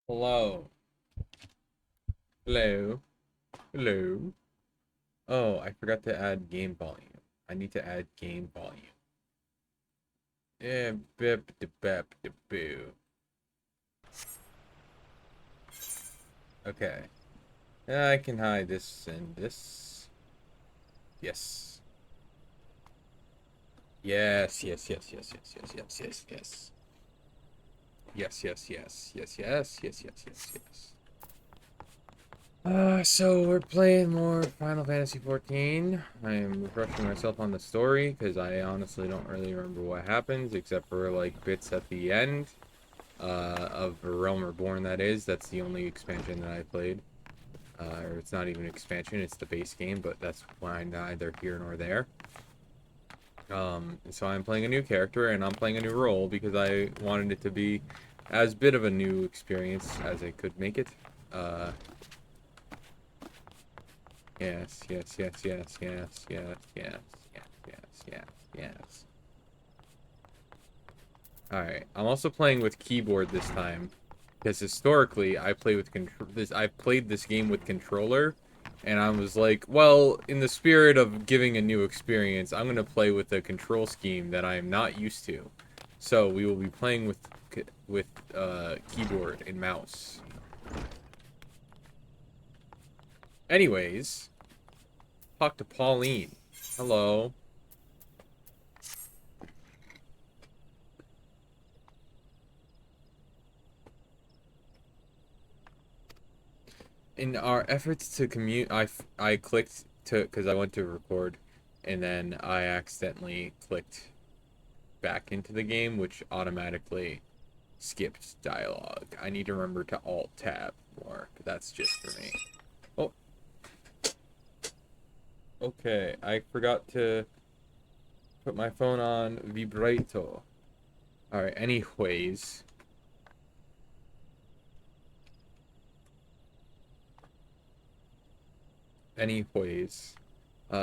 Hello. Hello. Hello. Oh, I forgot to add game volume. I need to add game volume. Yeah, bip de bep de boo. Okay. I can hide this and this. Yes. Yes, yes, yes, yes, yes, yes, yes, yes, yes. Yes, yes, yes, yes, yes, yes, yes, yes, yes. So we're playing more Final Fantasy XIV. I am refreshing myself on the story because I honestly don't really remember what happens except for like bits at the end of Realm Reborn. That is, that's the only expansion that I played. Or it's not even an expansion; it's the base game, but that's neither here nor there. So I'm playing a new character and I'm playing a new role because I wanted it to be as bit of a new experience as I could make it. Uh, Yes, yes, yes, yes, yes, yes, yes, yes, yes, yes, yes. Alright, I'm also playing with keyboard this time. Because historically, I play with I played this game with controller, and I was like, well, in the spirit of giving a new experience, I'm gonna play with a control scheme that I am not used to. So we will be playing with keyboard and mouse. Anyways, talk to Pauline. Hello. In our efforts to commute, I clicked to because I went to record, and then I accidentally clicked back into the game, which automatically skipped dialogue. I need to remember to alt tab more, but that's just for me. Oh, okay. I forgot to put my phone on vibrato. All right. Anyways, anyways.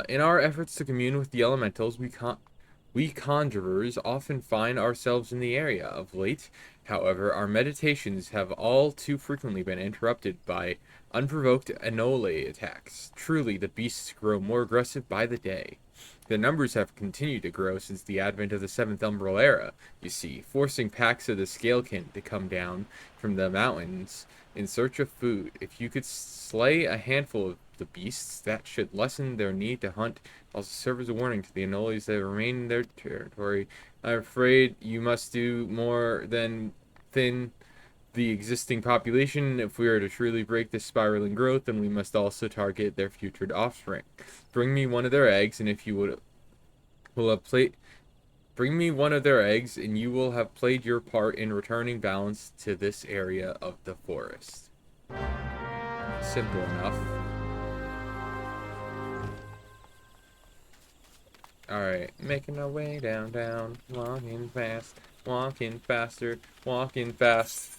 In our efforts to commune with the elementals, we conjurers often find ourselves in the area. Of late, however, our meditations have all too frequently been interrupted by unprovoked Anole attacks. Truly, the beasts grow more aggressive by the day. The numbers have continued to grow since the advent of the Seventh Umbral Era, you see, forcing packs of the Scalekin to come down from the mountains in search of food. If you could slay a handful of the beasts, that should lessen their need to hunt, also serve as a warning to the Anoles that remain in their territory. I'm afraid you must do more than thin the existing population. If we are to truly break this spiraling growth, then we must also target their future offspring. Bring me one of their eggs, and if you will have played, bring me one of their eggs, and you will have played your part in returning balance to this area of the forest. Simple enough. Alright, making our way down, walking fast, walking faster, walking fast.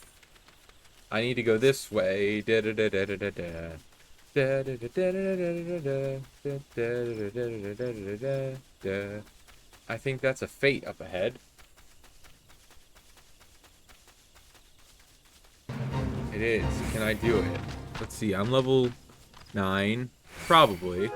I need to go this way. Da da da da da da da. Da da da da da da da da da da. I think that's a fate up ahead. It is. Can I do it? Let's see. I'm level 9. Probably.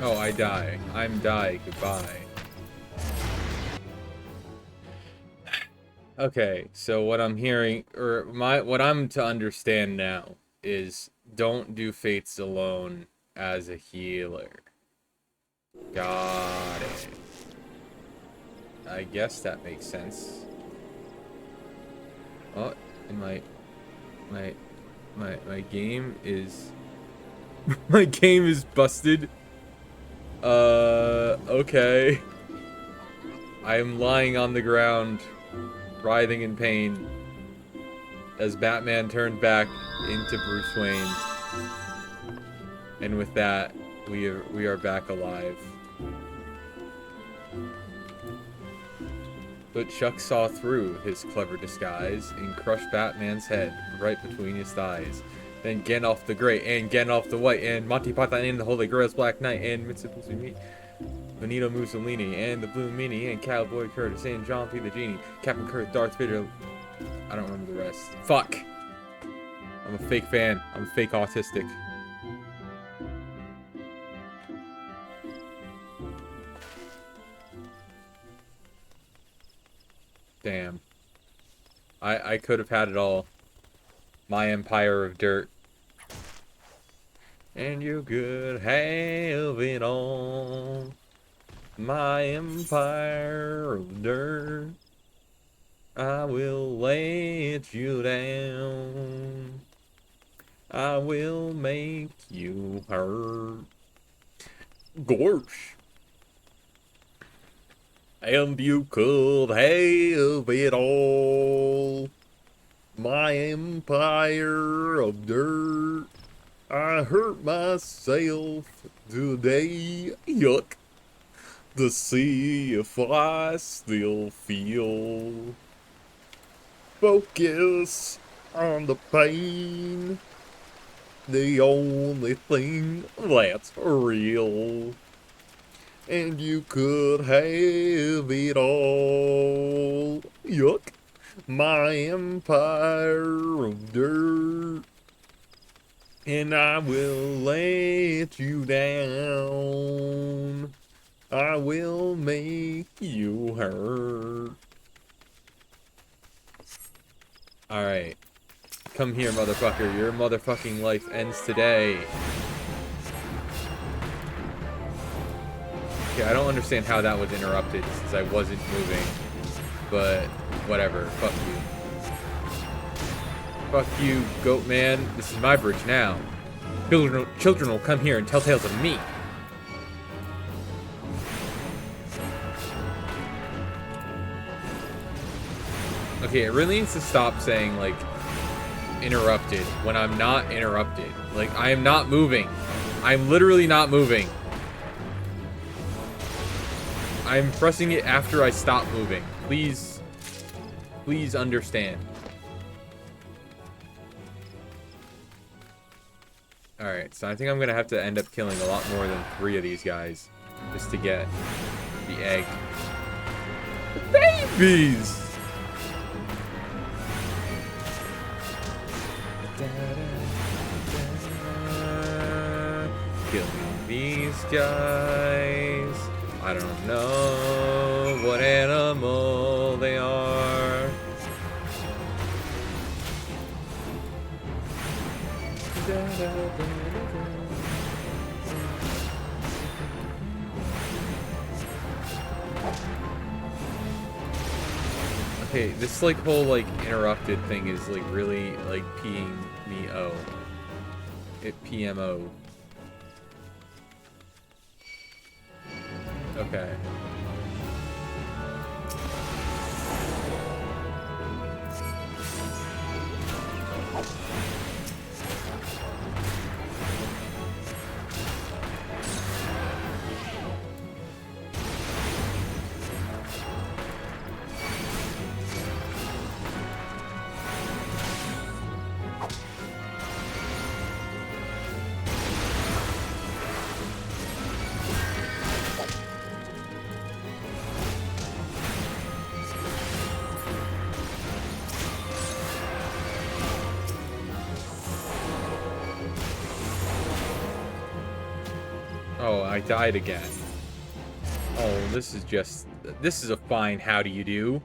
Oh, I die. I'm die. Goodbye. Okay, so what I'm hearing, or what I'm to understand now is don't do fates alone as a healer. Got it. I guess that makes sense. Oh, and my game is my game is busted. Okay. I am lying on the ground, writhing in pain, as Batman turned back into Bruce Wayne. And with that, we are back alive. But Chuck saw through his clever disguise and crushed Batman's head right between his thighs. Then Gandalf the Great, and Gandalf the White, and Monty Python and the Holy Grail's Black Knight, and Mitsubishi Benito Mussolini, and the Blue Meanie, and Cowboy Curtis, and John P. the Genie, Captain Kirk, Darth Vader. I don't remember the rest. Fuck! I'm a fake fan. I'm fake autistic. Damn. I could have had it all. My empire of dirt. And you could have it all. My empire of dirt. I will let you down. I will make you hurt. Gorsh. And you could have it all. My empire of dirt. I hurt myself today. Yuck. To see if I still feel. Focus on the pain. The only thing that's real. And you could have it all. Yuck. My empire of dirt. And I will let you down. I will make you hurt. Alright. Come here, motherfucker. Your motherfucking life ends today. Okay, I don't understand how that was interrupted since I wasn't moving. But, whatever. Fuck you. Fuck you, goat man. This is my bridge now. Children will come here and tell tales of me. Okay, it really needs to stop saying, like, interrupted when I'm not interrupted. Like, I am not moving. I'm literally not moving. I'm pressing it after I stop moving. Please understand. Alright, so I think I'm gonna have to end up killing a lot more than 3 of these guys just to get the egg. Babies! Killing these guys. I don't know what animal they are. Okay, this like whole like interrupted thing is like really like peeing me oh. It PMO. Okay. Oh, I died again. Oh, this is a fine how do you do.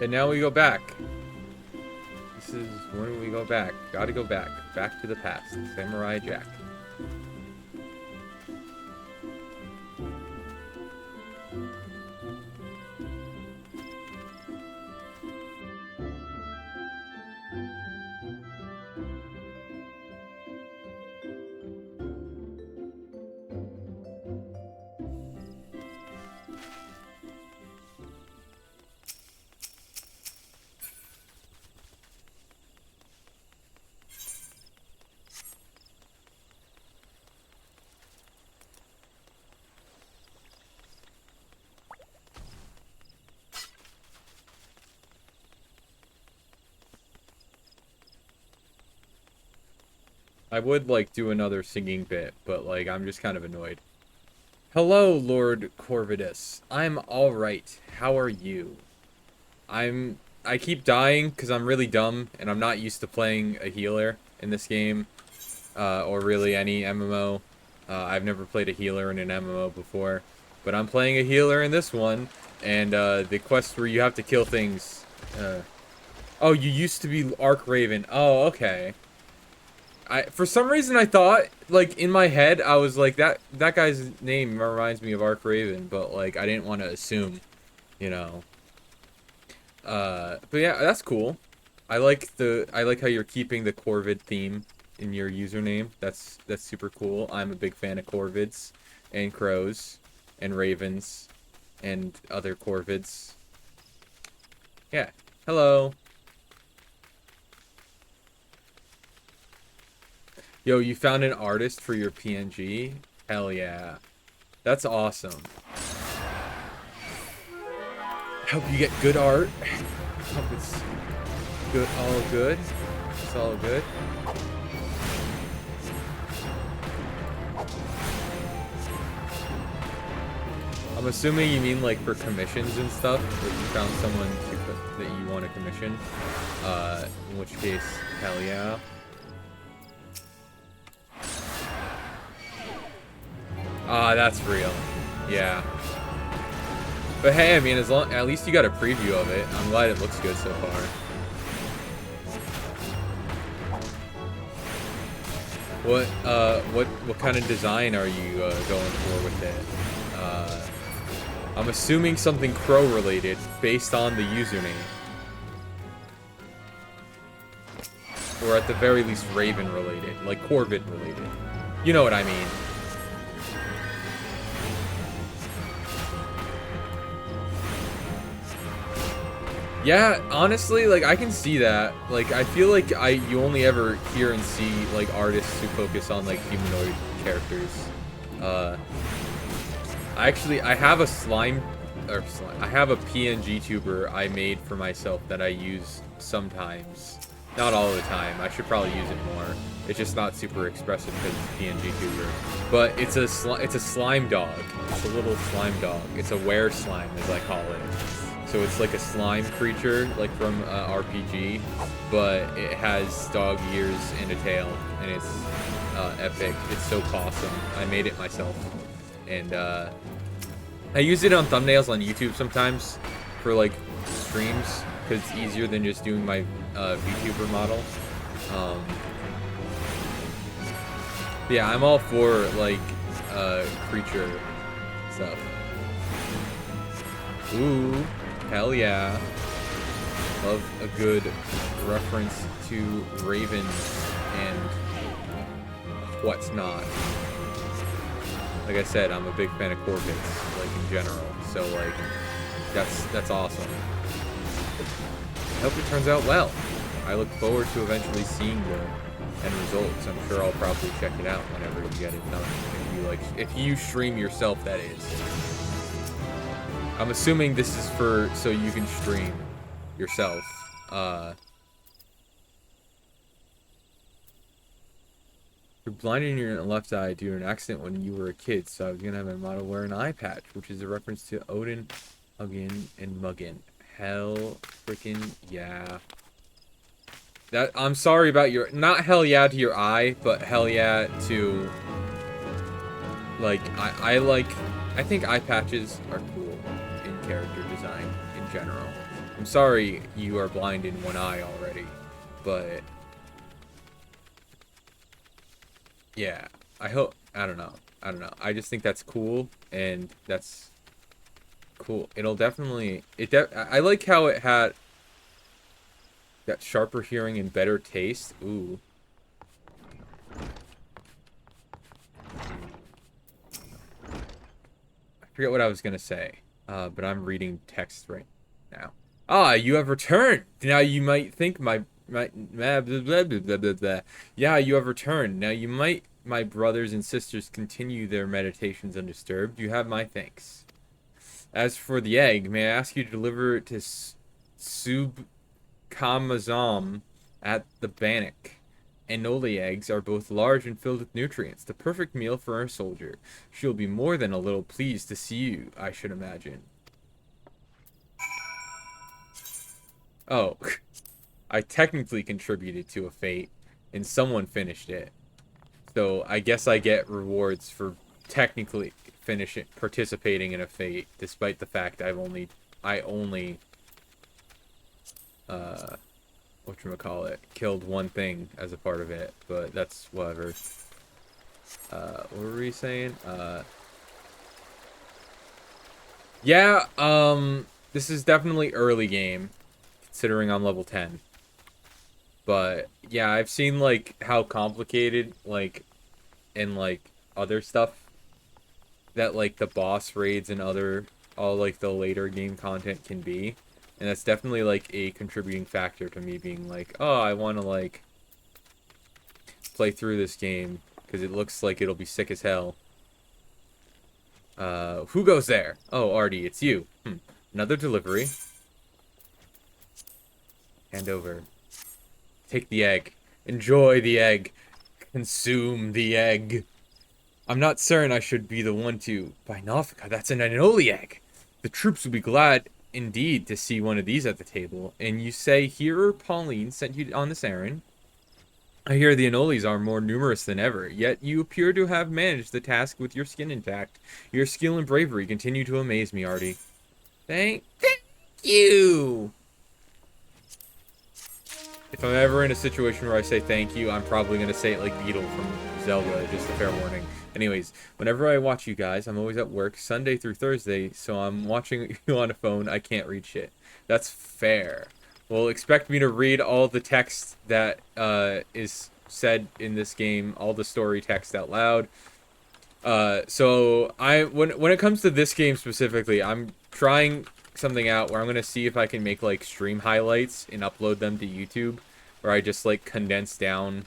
And now we go back. This is when we go back. Gotta go back. Back to the past. Samurai Jack. I would, like, do another singing bit, but, like, I'm just kind of annoyed. Hello, Lord Corvidus. I'm alright. How are you? I keep dying because I'm really dumb, and I'm not used to playing a healer in this game, or really any MMO. I've never played a healer in an MMO before, but I'm playing a healer in this one, and, the quest where you have to kill things, Oh, you used to be Arc Raven. Oh, okay. For some reason I thought, like, in my head, I was like, that guy's name reminds me of Arc Raven, but, like, I didn't want to assume, you know. But yeah, that's cool. I like how you're keeping the Corvid theme in your username. That's super cool. I'm a big fan of Corvids, and crows, and ravens, and other Corvids. Yeah. Hello. Yo, you found an artist for your PNG? Hell yeah. That's awesome. Hope you get good art. Hope it's good, all good. It's all good. I'm assuming you mean, like, for commissions and stuff, that you found someone that you want to commission. In which case, hell yeah. Ah, that's real. Yeah. But hey, I mean, at least you got a preview of it. I'm glad it looks good so far. What kind of design are you going for with it? I'm assuming something crow related based on the username. Or at the very least Raven related, like Corvid related. You know what I mean. Yeah, honestly, like, I can see that. Like, I feel like you only ever hear and see, like, artists who focus on, like, humanoid characters. I have a I have a PNG tuber I made for myself that I use sometimes. Not all the time. I should probably use it more. It's just not super expressive because it's a PNG tuber. But it's a slime dog. It's a little slime dog. It's a were slime, as I call it. So it's like a slime creature, like from RPG, but it has dog ears and a tail, and it's epic. It's so awesome. I made it myself, and I use it on thumbnails on YouTube sometimes for like streams because it's easier than just doing my VTuber model. Yeah, I'm all for like creature stuff. Ooh. Hell yeah. Love a good reference to ravens and what's not. Like I said, I'm a big fan of Corvids, like in general. So like that's awesome. I hope it turns out well. I look forward to eventually seeing the end results. I'm sure I'll probably check it out whenever you get it done. If you stream yourself, that is. I'm assuming this is for so you can stream yourself. You're blind in your left eye due to an accident when you were a kid, so I was gonna have my model wear an eye patch, which is a reference to Odin, Hugin, and Muggin. Hell freaking yeah. That I'm sorry about your not hell yeah to your eye, but hell yeah to like I think eye patches are cool in character design in general. I'm sorry you are blind in one eye already, but yeah, I hope I don't know. I just think that's cool and that's cool. It'll definitely I like how it had got sharper hearing and better taste. Ooh. I forget what I was gonna say. But I'm reading text right now. Ah, you have returned. Now you might think my blah, blah, blah, blah, blah, blah. Yeah, you have returned. Now you might my brothers and sisters continue their meditations undisturbed. You have my thanks. As for the egg, may I ask you to deliver it to Kamazam at the Bannock. Anole eggs are both large and filled with nutrients, the perfect meal for our soldier. She'll be more than a little pleased to see you, I should imagine. Oh, I technically contributed to a fate, and someone finished it. So I guess I get rewards for technically participating in a fate, despite the fact I only whatchamacallit, killed one thing as a part of it, but that's whatever. What were we saying? Yeah, this is definitely early game, considering I'm level 10. But, yeah, I've seen, like, how complicated, like, in, like, other stuff that, like, the boss raids and all, like, the later game content can be. And that's definitely, like, a contributing factor to me being like, oh, I want to, like, play through this game, because it looks like it'll be sick as hell. Who goes there? Oh, Artie, it's you. Another delivery. Hand over. Take the egg. Enjoy the egg. Consume the egg. I'm not certain I should be the one to... By Nalfika, that's an Anole egg. The troops will be glad indeed to see one of these at the table. And you say here Pauline sent you on this errand? I hear the Anoles are more numerous than ever, yet you appear to have managed the task with your skin intact. Your skill and bravery continue to amaze me, Artie. Thank you! If I'm ever in a situation where I say thank you, I'm probably going to say it like Beetle from Zelda, just a fair warning. Anyways, whenever I watch you guys, I'm always at work, Sunday through Thursday, so I'm watching you on a phone, I can't read shit. That's fair. Well, expect me to read all the text that is said in this game, all the story text out loud. So when it comes to this game specifically, I'm trying something out where I'm gonna see if I can make like stream highlights and upload them to YouTube, where I just like condense down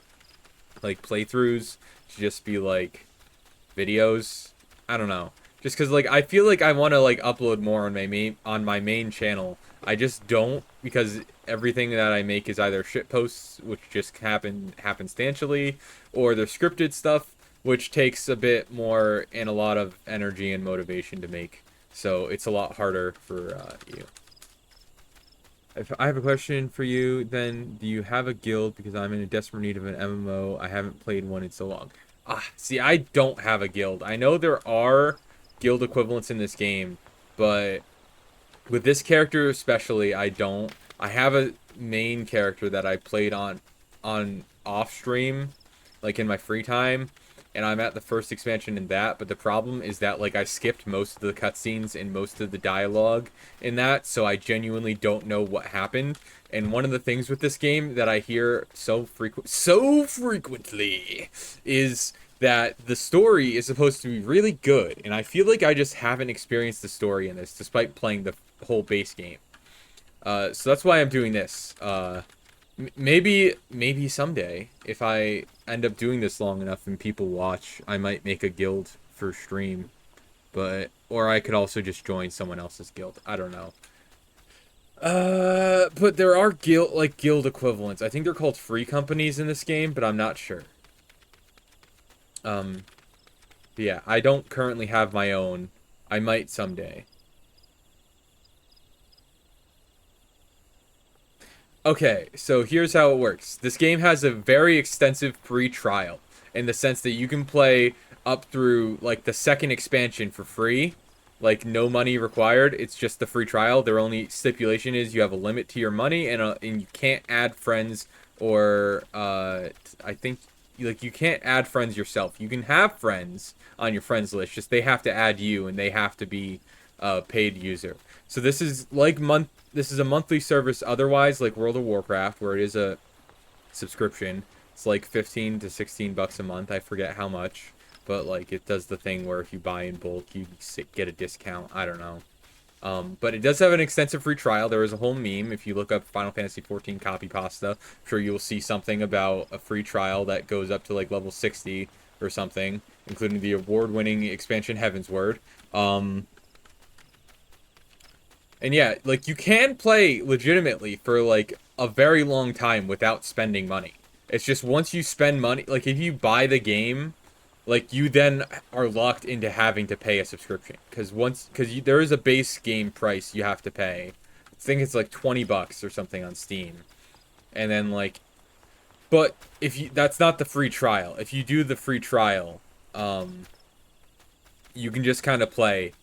like playthroughs to just be like videos. I don't know, just because like I feel like I want to like upload more on my main channel. I just don't, because everything that I make is either shit posts, which just happen happenstantially, or they're scripted stuff, which takes a bit more and a lot of energy and motivation to make. So it's a lot harder for you. If I have a question for you, then do you have a guild? Because I'm in a desperate need of an MMO. I haven't played one in so long. See, I don't have a guild. I know there are guild equivalents in this game, but with this character especially, I don't. I have a main character that I played on off stream, like in my free time, and I'm at the first expansion in that, but the problem is that like I skipped most of the cutscenes and most of the dialogue in that, so I genuinely don't know what happened. And one of the things with this game that I hear so frequently is that the story is supposed to be really good, and I feel like I just haven't experienced the story in this, despite playing the whole base game. So that's why I'm doing this. Maybe someday, if I end up doing this long enough and people watch, I might make a guild for stream. But or I could also just join someone else's guild. I don't know. But there are guild equivalents. I think they're called free companies in this game, but I'm not sure. Yeah, I don't currently have my own. I might someday. Okay, so here's how it works. This game has a very extensive free trial in the sense that you can play up through like the second expansion for free, like no money required. It's just the free trial. Their only stipulation is you have a limit to your money and you can't add friends or I think like you can't add friends yourself. You can have friends on your friends list, just they have to add you and they have to be a paid user. So this is like this is a monthly service otherwise, like World of Warcraft, where it is a subscription. It's like 15 to 16 bucks a month. I forget how much, but like it does the thing where if you buy in bulk, you get a discount. I don't know. But it does have an extensive free trial. There is a whole meme. If you look up Final Fantasy XIV copy pasta, I'm sure you'll see something about a free trial that goes up to like level 60 or something, including the award-winning expansion Heavensward. And yeah, like you can play legitimately for like a very long time without spending money. It's just once you spend money, like if you buy the game, like you then are locked into having to pay a subscription because there is a base game price you have to pay. I think it's like 20 bucks or something on Steam. And then like but if you that's not the free trial. If you do the free trial, you can just kind of play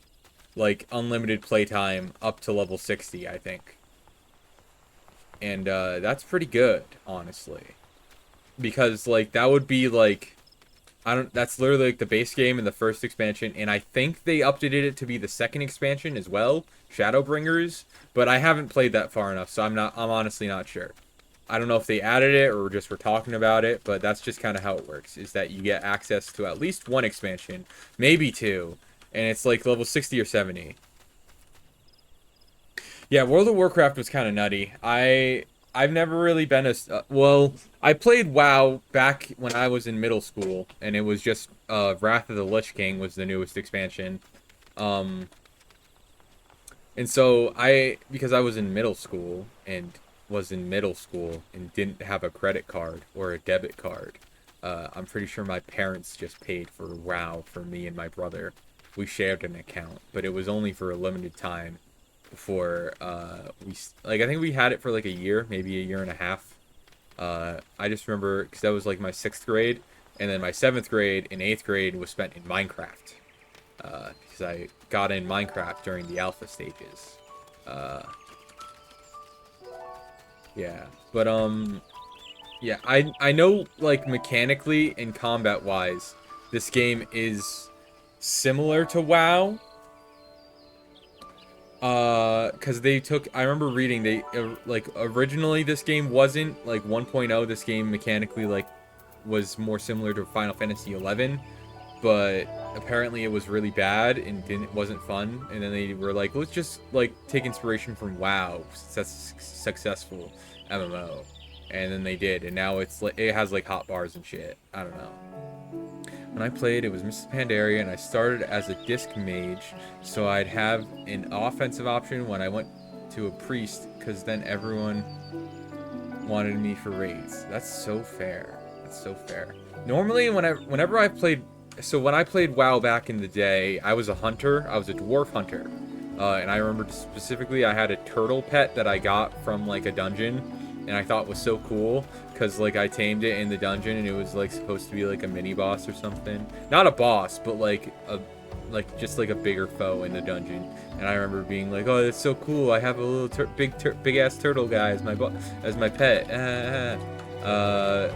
like unlimited playtime up to level 60, I think. And that's pretty good, honestly. Because like that would be like that's literally like the base game and the first expansion, and I think they updated it to be the second expansion as well, Shadowbringers, but I haven't played that far enough, so I'm honestly not sure. I don't know if they added it or just were talking about it, but that's just kind of how it works, is that you get access to at least one expansion, maybe two, and it's like level 60 or 70. Yeah, World of Warcraft was kind of nutty. I've never really been well, I played WoW back when I was in middle school, and it was just Wrath of the Lich King was the newest expansion. And so because I was in middle school and didn't have a credit card or a debit card, I'm pretty sure my parents just paid for WoW for me and my brother. We shared an account, but it was only for a limited time before I think we had it for like a year, maybe a year and a half. I just remember because that was like my 6th grade, and then my 7th grade and 8th grade was spent in Minecraft, because I got in Minecraft during the alpha stages. Yeah, but yeah, I know like mechanically and combat wise, this game is similar to WoW. Because I remember reading, like, originally this game wasn't, like, 1.0, this game mechanically, like, was more similar to Final Fantasy XI, but apparently it was really bad and wasn't fun, and then they were like, let's just, like, take inspiration from WoW, since that's a successful MMO, and then they did, and now it's, like, it has, like, hotbars and shit. I don't know. When I played, it was Mrs. Pandaria, and I started as a disc mage, so I'd have an offensive option when I went to a priest, because then everyone wanted me for raids. That's so fair. That's so fair. Normally, whenever I played... So when I played WoW back in the day, I was a hunter. I was a dwarf hunter. And I remember specifically I had a turtle pet that I got from, like, a dungeon, and I thought was so cool. Because, like, I tamed it in the dungeon, and it was, like, supposed to be, like, a mini-boss or something. Not a boss, but, like, just, like, a bigger foe in the dungeon. And I remember being like, oh, that's so cool. I have a little big-ass turtle guy as my pet. But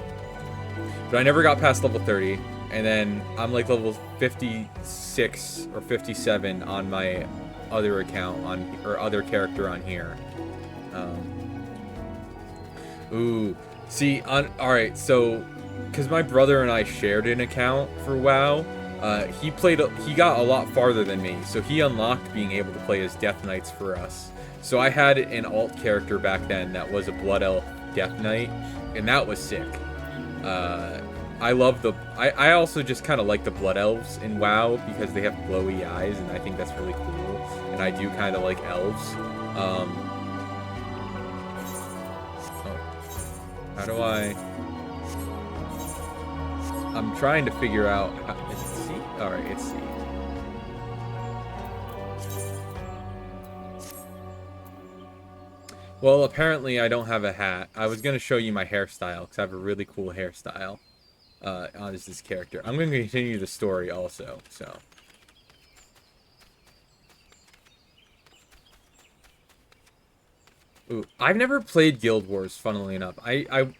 I never got past level 30. And then I'm, like, level 56 or 57 on my other account, or other character on here. Ooh. See, alright, so, because my brother and I shared an account for WoW, he got a lot farther than me, so he unlocked being able to play as Death Knights for us. So I had an alt character back then that was a Blood Elf Death Knight, and that was sick. I love the... I also just kind of like the Blood Elves in WoW because they have glowy eyes, and I think that's really cool. And I do kind of like elves. Oh. How do I... I'm trying to figure out... Is it C? Alright, it's C. Well, apparently I don't have a hat. I was going to show you my hairstyle, because I have a really cool hairstyle on this character. I'm going to continue the story also, so... Ooh, I've never played Guild Wars, funnily enough.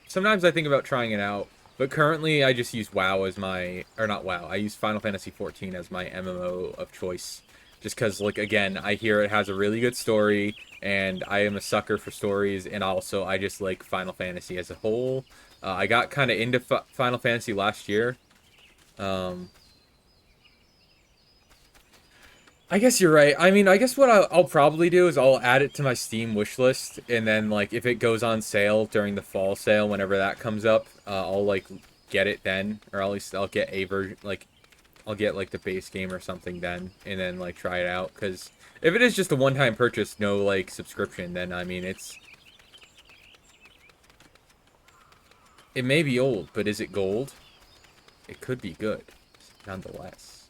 Sometimes I think about trying it out, but currently I just use WoW as my... Or not WoW, I use Final Fantasy XIV as my MMO of choice. Just because, like, again, I hear it has a really good story, and I am a sucker for stories, and also I just like Final Fantasy as a whole. I got kind of into Final Fantasy last year. I guess you're right. I mean, I guess what I'll probably do is I'll add it to my Steam wishlist, and then, like, if it goes on sale during the fall sale, whenever that comes up, I'll, like, get it then, or at least I'll get a version, like, I'll get, like, the base game or something then, and then, like, try it out, because if it is just a one-time purchase, no, like, subscription, then, I mean, it may be old, but is it gold? It could be good, nonetheless.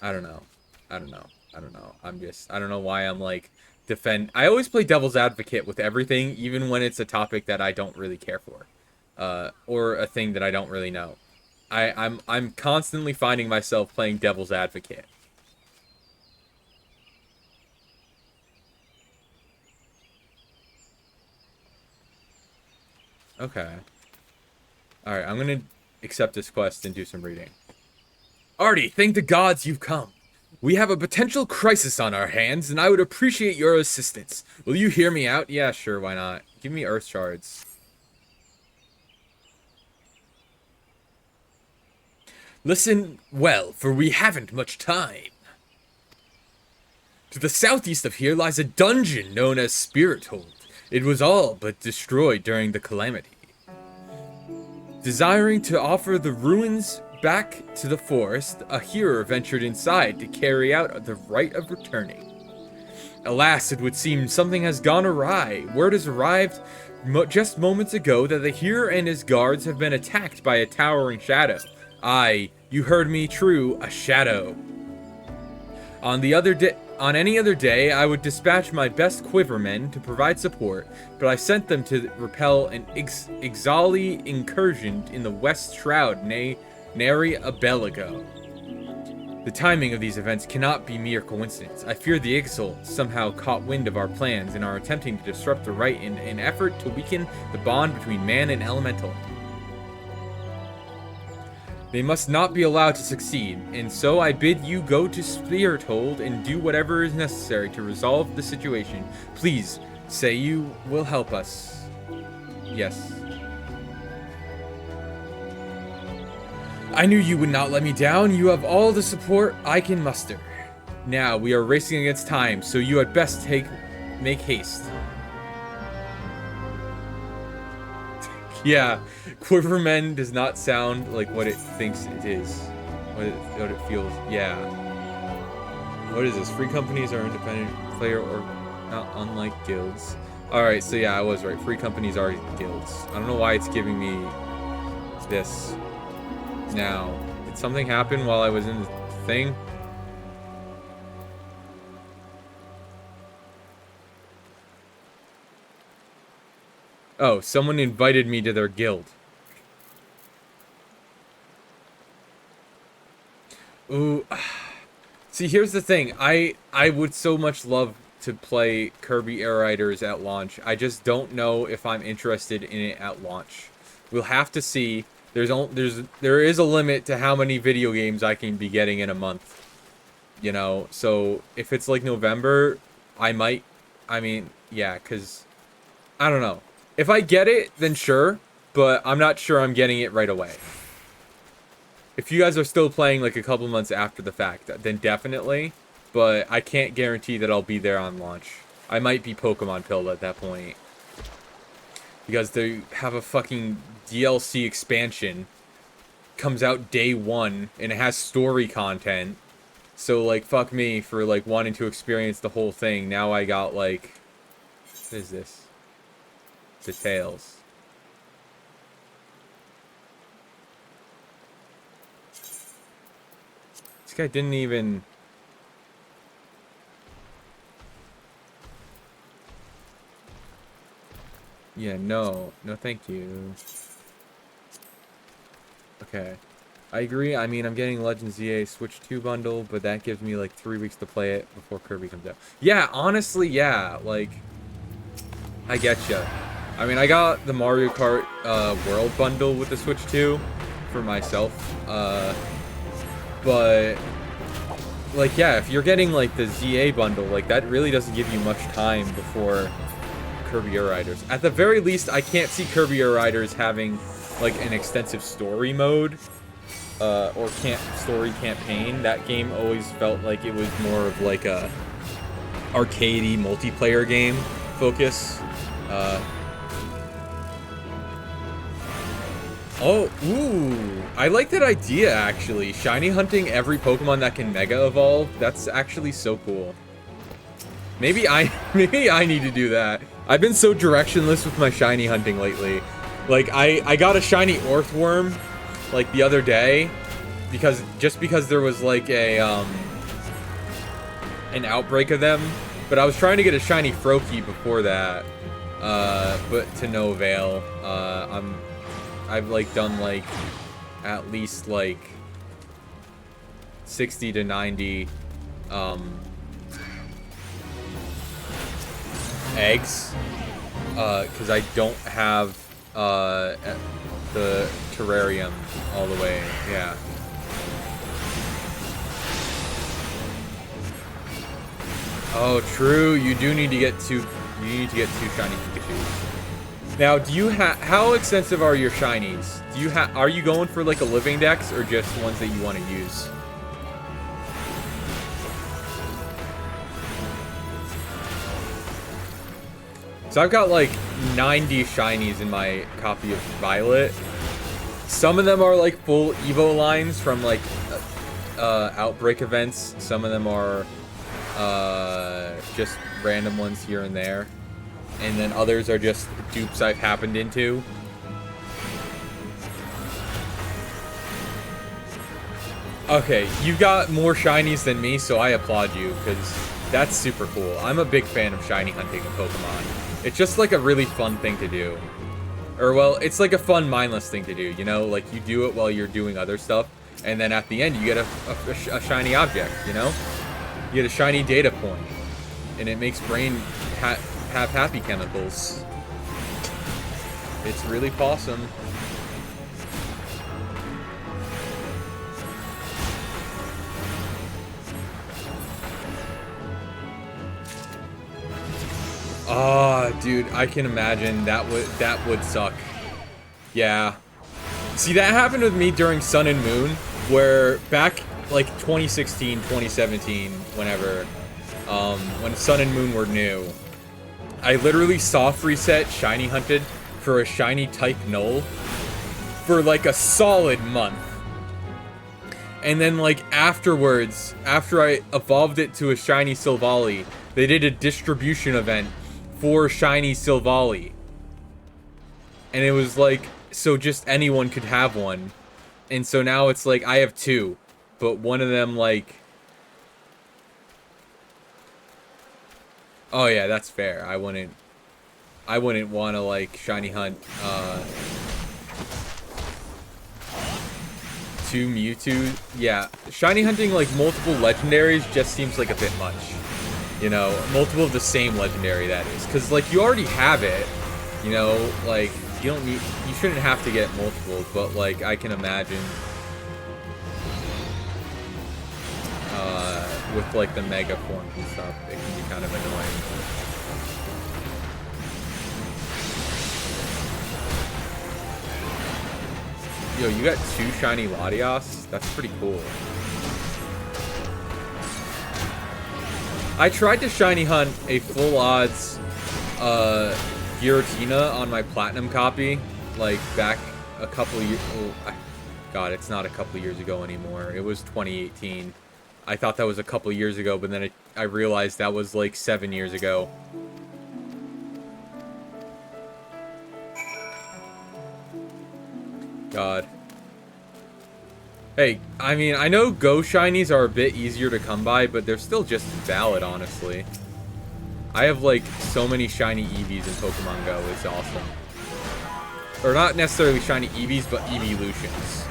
I don't know. I don't know. I don't know why I'm, like, I always play devil's advocate with everything, even when it's a topic that I don't really care for, or a thing that I don't really know. I'm constantly finding myself playing devil's advocate. Okay. Alright, I'm gonna accept this quest and do some reading. Artie, thank the gods you've come. We have a potential crisis on our hands, and I would appreciate your assistance. Will you hear me out? Yeah, sure, why not? Give me earth shards. Listen well, for we haven't much time. To the southeast of here lies a dungeon known as Spirithold. It was all but destroyed during the calamity. Desiring to offer the ruins back to the forest, a hearer ventured inside to carry out the rite of returning. Alas, it would seem something has gone awry. Word has arrived just moments ago that the hearer and his guards have been attacked by a towering shadow. Aye, you heard me true, a shadow. On any other day, I would dispatch my best quivermen to provide support, but I sent them to repel an Ixali incursion in the West Shroud, nary a bell ago. The timing of these events cannot be mere coincidence. I fear the Ixal somehow caught wind of our plans and are attempting to disrupt the rite in an effort to weaken the bond between man and elemental. They must not be allowed to succeed, and so I bid you go to Spirithold and do whatever is necessary to resolve the situation. Please, say you will help us. Yes. I knew you would not let me down. You have all the support I can muster. Now, we are racing against time, so you had best make haste. Yeah, Quivermen does not sound like what it thinks it is. What it feels. Yeah. What is this? Free companies are independent player or not unlike guilds. Alright, so yeah, I was right. Free companies are guilds. I don't know why it's giving me this. Now, did something happen while I was in the thing? Oh, someone invited me to their guild. Ooh. See, here's the thing. I would so much love to play Kirby Air Riders at launch. I just don't know if I'm interested in it at launch. We'll have to see. There is a limit to how many video games I can be getting in a month. You know, so if it's like November, I mean, yeah, because I don't know. If I get it, then sure, but I'm not sure I'm getting it right away. If you guys are still playing like a couple months after the fact, then definitely, but I can't guarantee that I'll be there on launch. I might be Pokemon pilled at that point. Because they have a fucking DLC expansion comes out day 1 and it has story content. So like fuck me for like wanting to experience the whole thing. Now I got like, what is this? Details. This guy didn't even... Yeah, no. No, thank you. Okay. I agree. I mean, I'm getting Legends EA Switch 2 bundle, but that gives me like 3 weeks to play it before Kirby comes out. Yeah, honestly, yeah. Like, I getcha. I mean, I got the Mario Kart World bundle with the Switch 2 for myself. But, like, yeah, if you're getting like the ZA bundle, like, that really doesn't give you much time before Kirby Air Riders. At the very least, I can't see Kirby Air Riders having like an extensive story mode or story campaign. That game always felt like it was more of like a arcadey multiplayer game focus. Oh, ooh, I like that idea actually. Shiny hunting every Pokemon that can Mega Evolve. That's actually so cool. Maybe I need to do that. I've been so directionless with my shiny hunting lately. Like, I got a shiny Orthworm, like, the other day, because there was, like, an outbreak of them, but I was trying to get a shiny Froakie before that, but to no avail. I've, like, done, like, at least, like, 60 to 90, eggs, because I don't have the terrarium all the way. Yeah. Oh, true. You do need to get two. You need to get 2 shiny Pikachus. Now, do you have? How extensive are your shinies? Do you have? Are you going for like a living dex or just ones that you want to use? So I've got like 90 shinies in my copy of Violet. Some of them are like full Evo lines from like outbreak events. Some of them are just random ones here and there. And then others are just dupes I've happened into. Okay, you got more shinies than me, so I applaud you, because that's super cool. I'm a big fan of shiny hunting in Pokemon. It's just like a really fun thing to do. Or, well, it's like a fun, mindless thing to do, you know? Like, you do it while you're doing other stuff, and then at the end, you get a shiny object, you know? You get a shiny data point, and it makes brain have happy chemicals. It's really awesome. Ah, oh, dude, I can imagine that would suck. Yeah. See, that happened with me during Sun and Moon, where back like 2016, 2017, whenever, when Sun and Moon were new, I literally soft reset shiny hunted for a shiny type null for like a solid month. And then like afterwards, after I evolved it to a shiny Silvally, they did a distribution event for shiny Silvally. And it was like, so just anyone could have one. And so now it's like, I have 2. But one of them like... Oh yeah, that's fair. I wouldn't want to like shiny hunt 2 Mewtwo. Yeah, shiny hunting like multiple legendaries just seems like a bit much. You know, multiple of the same legendary, that is. Because, like, you already have it. You know, like, you don't need... You shouldn't have to get multiple, but, like, I can imagine... with, like, the mega forms and stuff, it can be kind of annoying. Yo, you got 2 shiny Latios? That's pretty cool. I tried to shiny hunt a full odds Giratina on my platinum copy, like back a couple years, God, it's not a couple years ago anymore. It was 2018. I thought that was a couple years ago, but then I realized that was like 7 years ago. God. Hey, I mean, I know Go Shinies are a bit easier to come by, but they're still just valid, honestly. I have, like, so many shiny Eevees in Pokemon Go. It's awesome. Or not necessarily shiny Eevees, but Eeveelutions.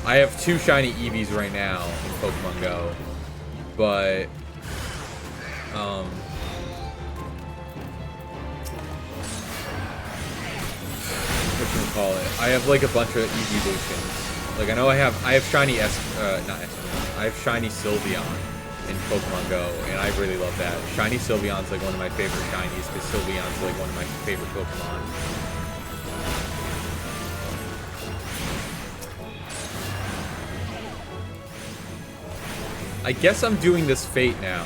I have 2 shiny Eevees right now in Pokemon Go. But, whatchamacallit? I have, like, a bunch of Eeveelutions. Like, I know I have shiny I have shiny Sylveon in Pokemon Go, and I really love that. Shiny Sylveon's like one of my favorite shinies, because Sylveon's like one of my favorite Pokemon. I guess I'm doing this Fate now.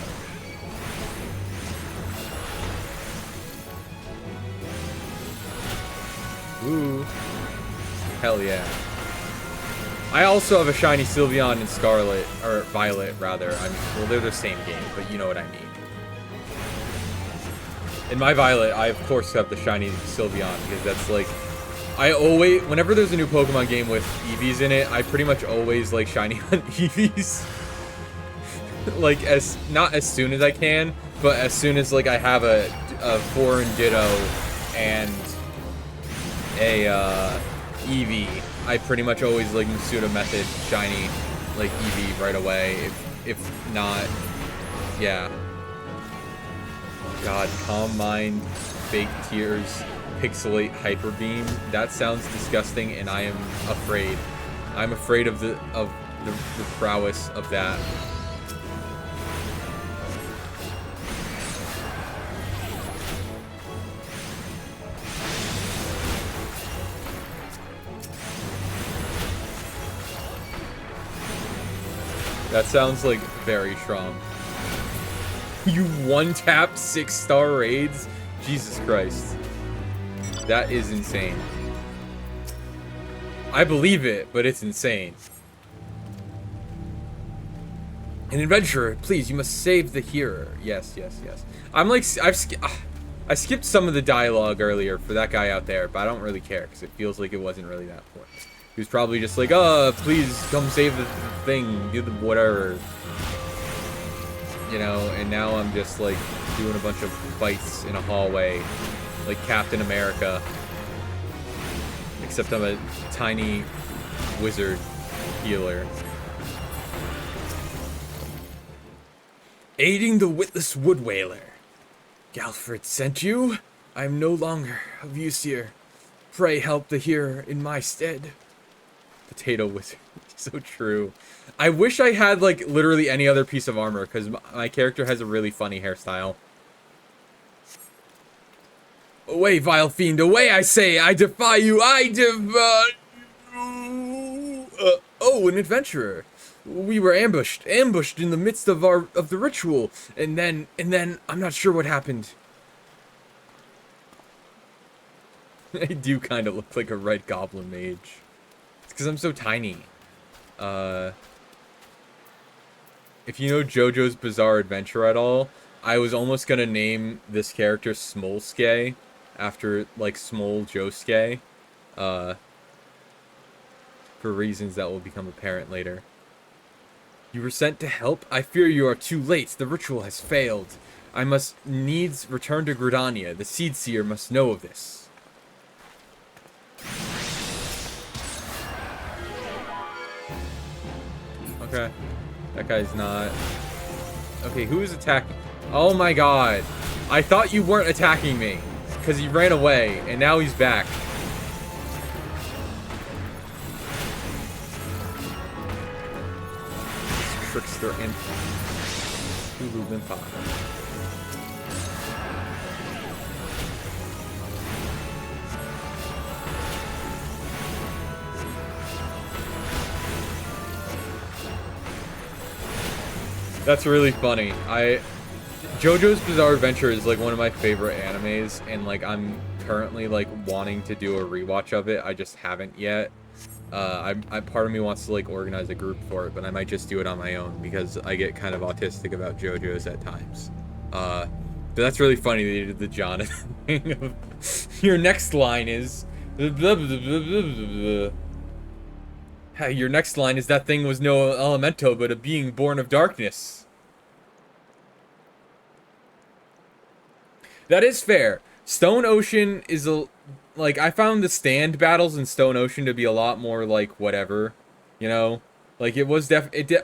Ooh. Hell yeah. I also have a shiny Sylveon in Scarlet, or Violet, rather. Well, they're the same game, but you know what I mean. In my Violet, I of course have the shiny Sylveon, because that's like... whenever there's a new Pokemon game with Eevees in it, I pretty much always like shiny hunt Eevees. Like, not as soon as I can, but as soon as, like, I have a foreign Ditto and a, Eevee, I pretty much always, like, Masuda method shiny, like, Eevee right away. If not, yeah. God, Calm Mind, Fake Tears, Pixelate Hyper Beam. That sounds disgusting, and I am afraid. I'm afraid of the prowess of that. That sounds like very strong. You one-tap 6-star raids? Jesus Christ. That is insane. I believe it, but it's insane. An adventurer, please, you must save the hearer. Yes, yes, yes. I'm like, I skipped some of the dialogue earlier for that guy out there, but I don't really care, because it feels like it wasn't really that important. He was probably just like, please come save the thing, do the whatever. You know, and now I'm just like doing a bunch of fights in a hallway, like Captain America. Except I'm a tiny wizard healer. Aiding the witless wood whaler. Galfred sent you? I am no longer of use here. Pray help the hearer in my stead. Potato wizard. So true. I wish I had, like, literally any other piece of armor, because my character has a really funny hairstyle. Away, vile fiend, away, I say! I defy you! I defy you! Oh, an adventurer. We were ambushed in the midst of the ritual, and then, I'm not sure what happened. I do kind of look like a red goblin mage. It's because I'm so tiny. If you know JoJo's Bizarre Adventure at all, I was almost gonna name this character Smolsuke after, like, Smol Josuke, for reasons that will become apparent later. You were sent to help? I fear you are too late. The ritual has failed. I must needs return to Gridania. The Seed Seer must know of this. Okay. That guy's not... Okay, who is attacking? Oh my god. I thought you weren't attacking me. Because he ran away, and now he's back. Trickster and Hulu Limpa. That's really funny. JoJo's Bizarre Adventure is like one of my favorite animes, and like I'm currently like wanting to do a rewatch of it. I just haven't yet. I part of me wants to like organize a group for it, but I might just do it on my own because I get kind of autistic about JoJo's at times. But that's really funny that you did the Jonathan thing of your next line is your next line is that thing was no elemento but a being born of darkness. That is fair. Stone Ocean is a like I found the stand battles in Stone Ocean to be a lot more like whatever, you know? Like it was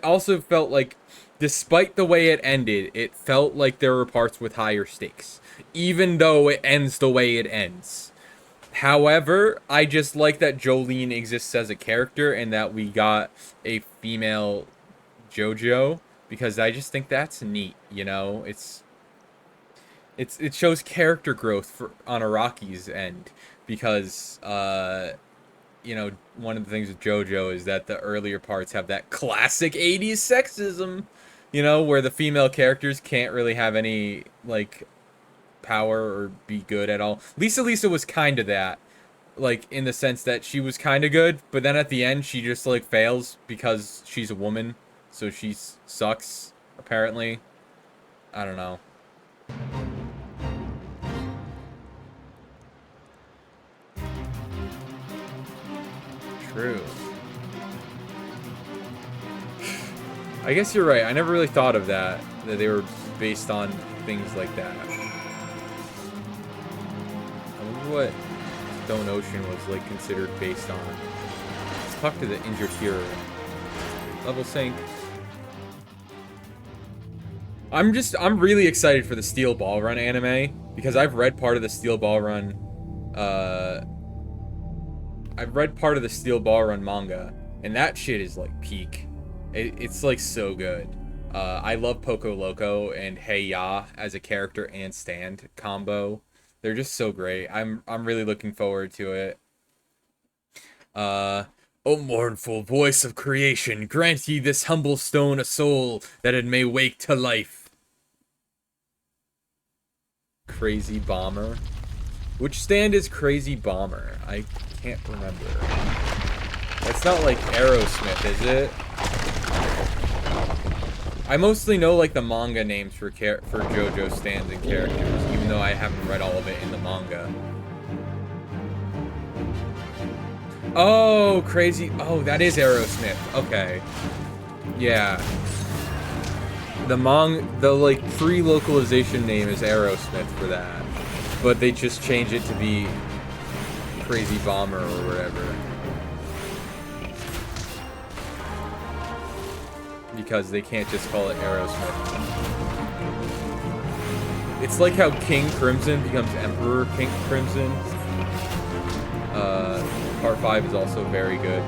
also felt like despite the way it ended, it felt like there were parts with higher stakes, even though it ends the way it ends. However, I just like that Jolene exists as a character and that we got a female JoJo because I just think that's neat, you know? It shows character growth on Araki's end because you know, one of the things with JoJo is that the earlier parts have that classic 80s sexism, you know, where the female characters can't really have any like power or be good at all. Lisa was kind of that, like in the sense that she was kind of good, but then at the end she just like fails because she's a woman, so she sucks apparently. I don't know. True. I guess you're right. I never really thought of that they were based on things like that. I wonder what Stone Ocean was like considered based on. Let's talk to the injured hero. Level sync. I'm really excited for the Steel Ball Run anime because I've read part of the Steel Ball Run I've read part of the Steel Ball Run manga, and that shit is like peak. It's like so good. I love Poco Loco and Hey Ya as a character and stand combo. They're just so great. I'm really looking forward to it. O mournful voice of creation, grant ye this humble stone a soul that it may wake to life. Crazy Bomber. Which stand is Crazy Bomber? I can't remember. That's not like Aerosmith, is it? I mostly know like the manga names for JoJo stands and characters, even though I haven't read all of it in the manga. Oh, Crazy. Oh, that is Aerosmith. Okay. Yeah. The like pre-localization name is Aerosmith for that. But they just change it to be Crazy Bomber or whatever. Because they can't just call it Aerosmith. It's like how King Crimson becomes Emperor King Crimson. Part 5 is also very good.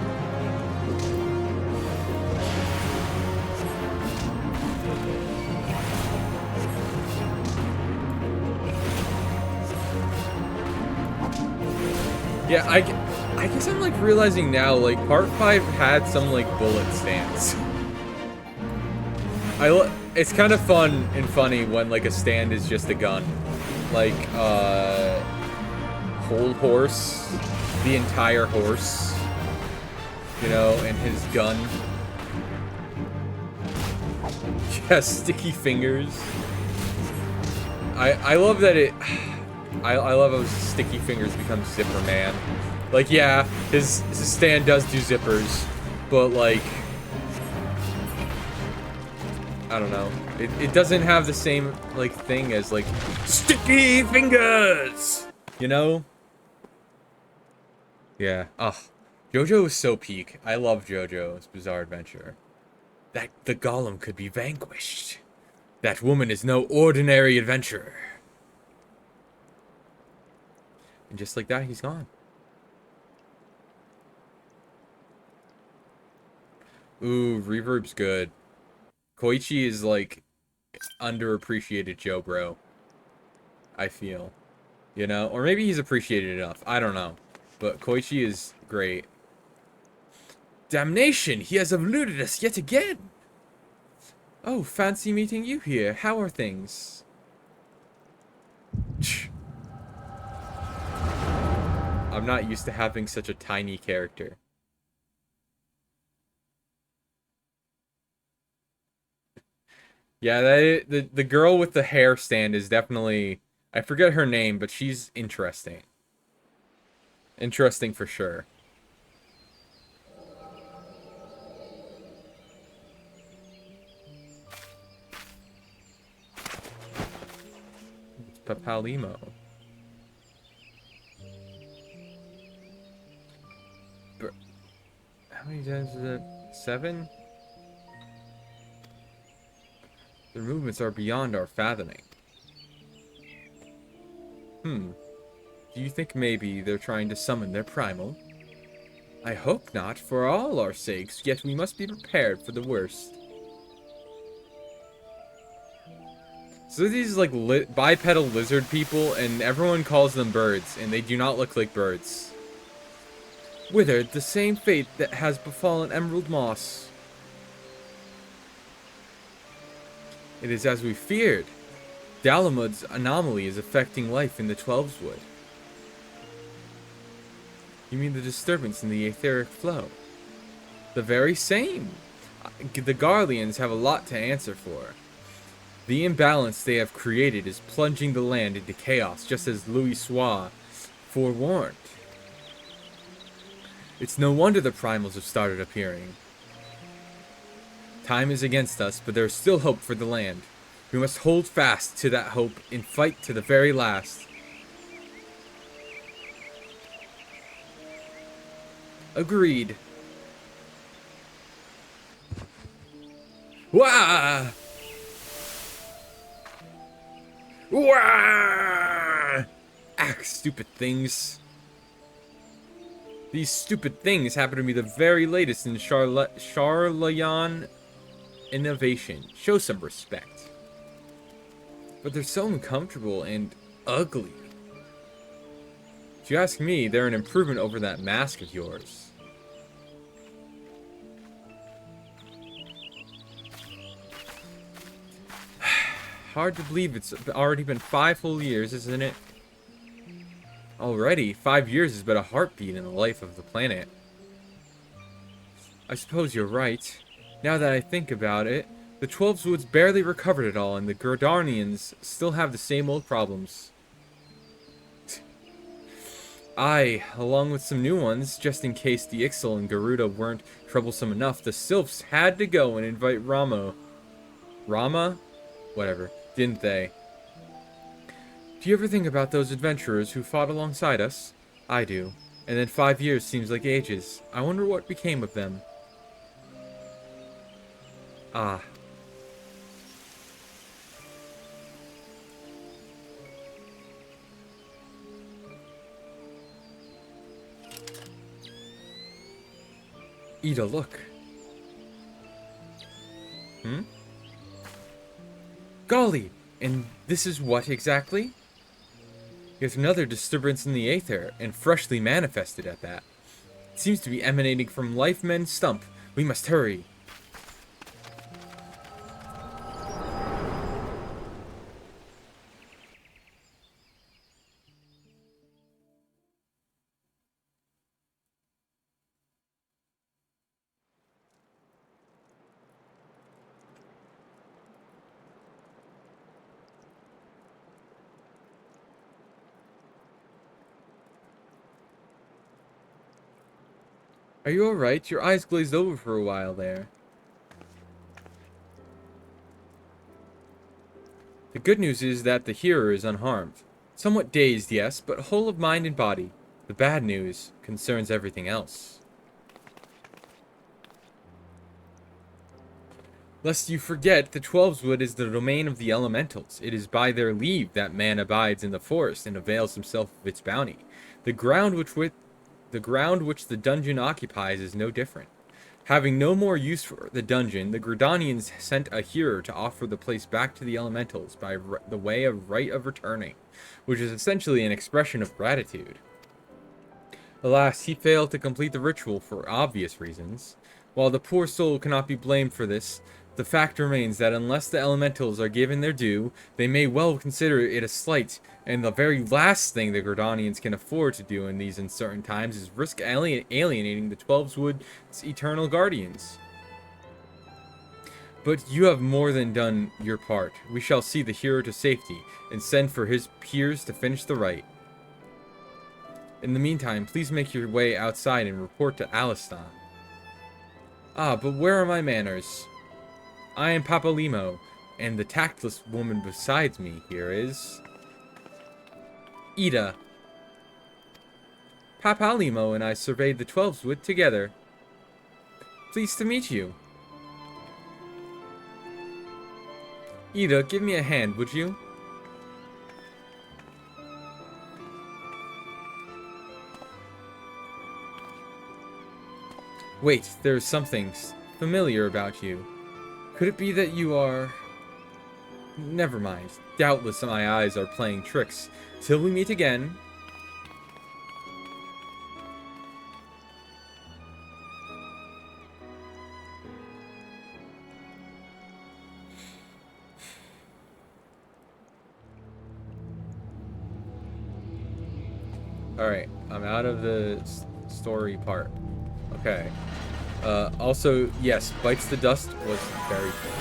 Yeah, I guess I'm like realizing now, like part 5 had some like bullet stands. It's kind of fun and funny when like a stand is just a gun. Like whole horse, the entire horse, you know, and his gun. Yeah, sticky fingers. I love that it. I love how Sticky Fingers becomes Zipper Man. Like, yeah, his stand does do zippers, but like, I don't know. It doesn't have the same like thing as like Sticky Fingers, you know? Yeah. Ugh. JoJo is so peak. I love JoJo's Bizarre Adventure. That the golem could be vanquished. That woman is no ordinary adventurer. And just like that, he's gone. Ooh, Reverb's good. Koichi is like underappreciated Joe Bro. I feel. You know? Or maybe he's appreciated enough. I don't know. But Koichi is great. Damnation! He has eluded us yet again! Oh, fancy meeting you here. How are things? I'm not used to having such a tiny character. Yeah, the girl with the hair stand is definitely, I forget her name, but she's interesting. Interesting for sure. It's Papalimo. But how many times is it? 7? Their movements are beyond our fathoming. Hmm. Do you think maybe they're trying to summon their primal? I hope not, for all our sakes, yet we must be prepared for the worst. So these like bipedal lizard people, and everyone calls them birds, and they do not look like birds. Withered, the same fate that has befallen Emerald Moss. It is as we feared. Dalamud's anomaly is affecting life in the Twelveswood. You mean the disturbance in the etheric flow? The very same. The Garleans have a lot to answer for. The imbalance they have created is plunging the land into chaos, just as Louis Soir forewarned. It's no wonder the primals have started appearing. Time is against us, but there is still hope for the land. We must hold fast to that hope and fight to the very last. Agreed. Wah! Wah! Ah, stupid things. These stupid things happen to be the very latest in Charlayan innovation. Show some respect. But they're so uncomfortable and ugly. If you ask me, they're an improvement over that mask of yours. Hard to believe it's already been 5 full years, isn't it? Already, 5 years has been a heartbeat in the life of the planet. I suppose you're right. Now that I think about it, the Twelveswoods barely recovered it all, and the Gerdanians still have the same old problems. Aye, along with some new ones, just in case the Ixal and Garuda weren't troublesome enough, the Sylphs had to go and invite Rama? Whatever, didn't they? Do you ever think about those adventurers who fought alongside us? I do. And then 5 years seems like ages. I wonder what became of them. Ah. Eat a look. Golly! And this is what exactly? Yet another disturbance in the aether, and freshly manifested at that. It seems to be emanating from Lifemen's Stump. We must hurry. Are you alright? Your eyes glazed over for a while there. The good news is that the hearer is unharmed. Somewhat dazed, yes, but whole of mind and body. The bad news concerns everything else. Lest you forget, the Twelveswood is the domain of the elementals. It is by their leave that man abides in the forest and avails himself of its bounty. The ground which the dungeon occupies is no different. Having no more use for the dungeon, the Gerdanians sent a hearer to offer the place back to the elementals by the way of right of returning, which is essentially an expression of gratitude. Alas, he failed to complete the ritual for obvious reasons. While the poor soul cannot be blamed for this, the fact remains that unless the elementals are given their due, they may well consider it a slight, and the very last thing the Gerdanians can afford to do in these uncertain times is risk alienating the Twelveswood's eternal guardians. But you have more than done your part. We shall see the hero to safety and send for his peers to finish the rite. In the meantime, please make your way outside and report to Alistan. Ah, but where are my manners? I am Papalimo, and the tactless woman beside me here is... Ida. Papalimo and I surveyed the 12's together. Pleased to meet you. Ida, give me a hand, would you? Wait, there's something familiar about you. Could it be that you are... Never mind. Doubtless my eyes are playing tricks. Till we meet again. Alright, I'm out of the story part. Okay. Also, yes, Bites the Dust was very cool.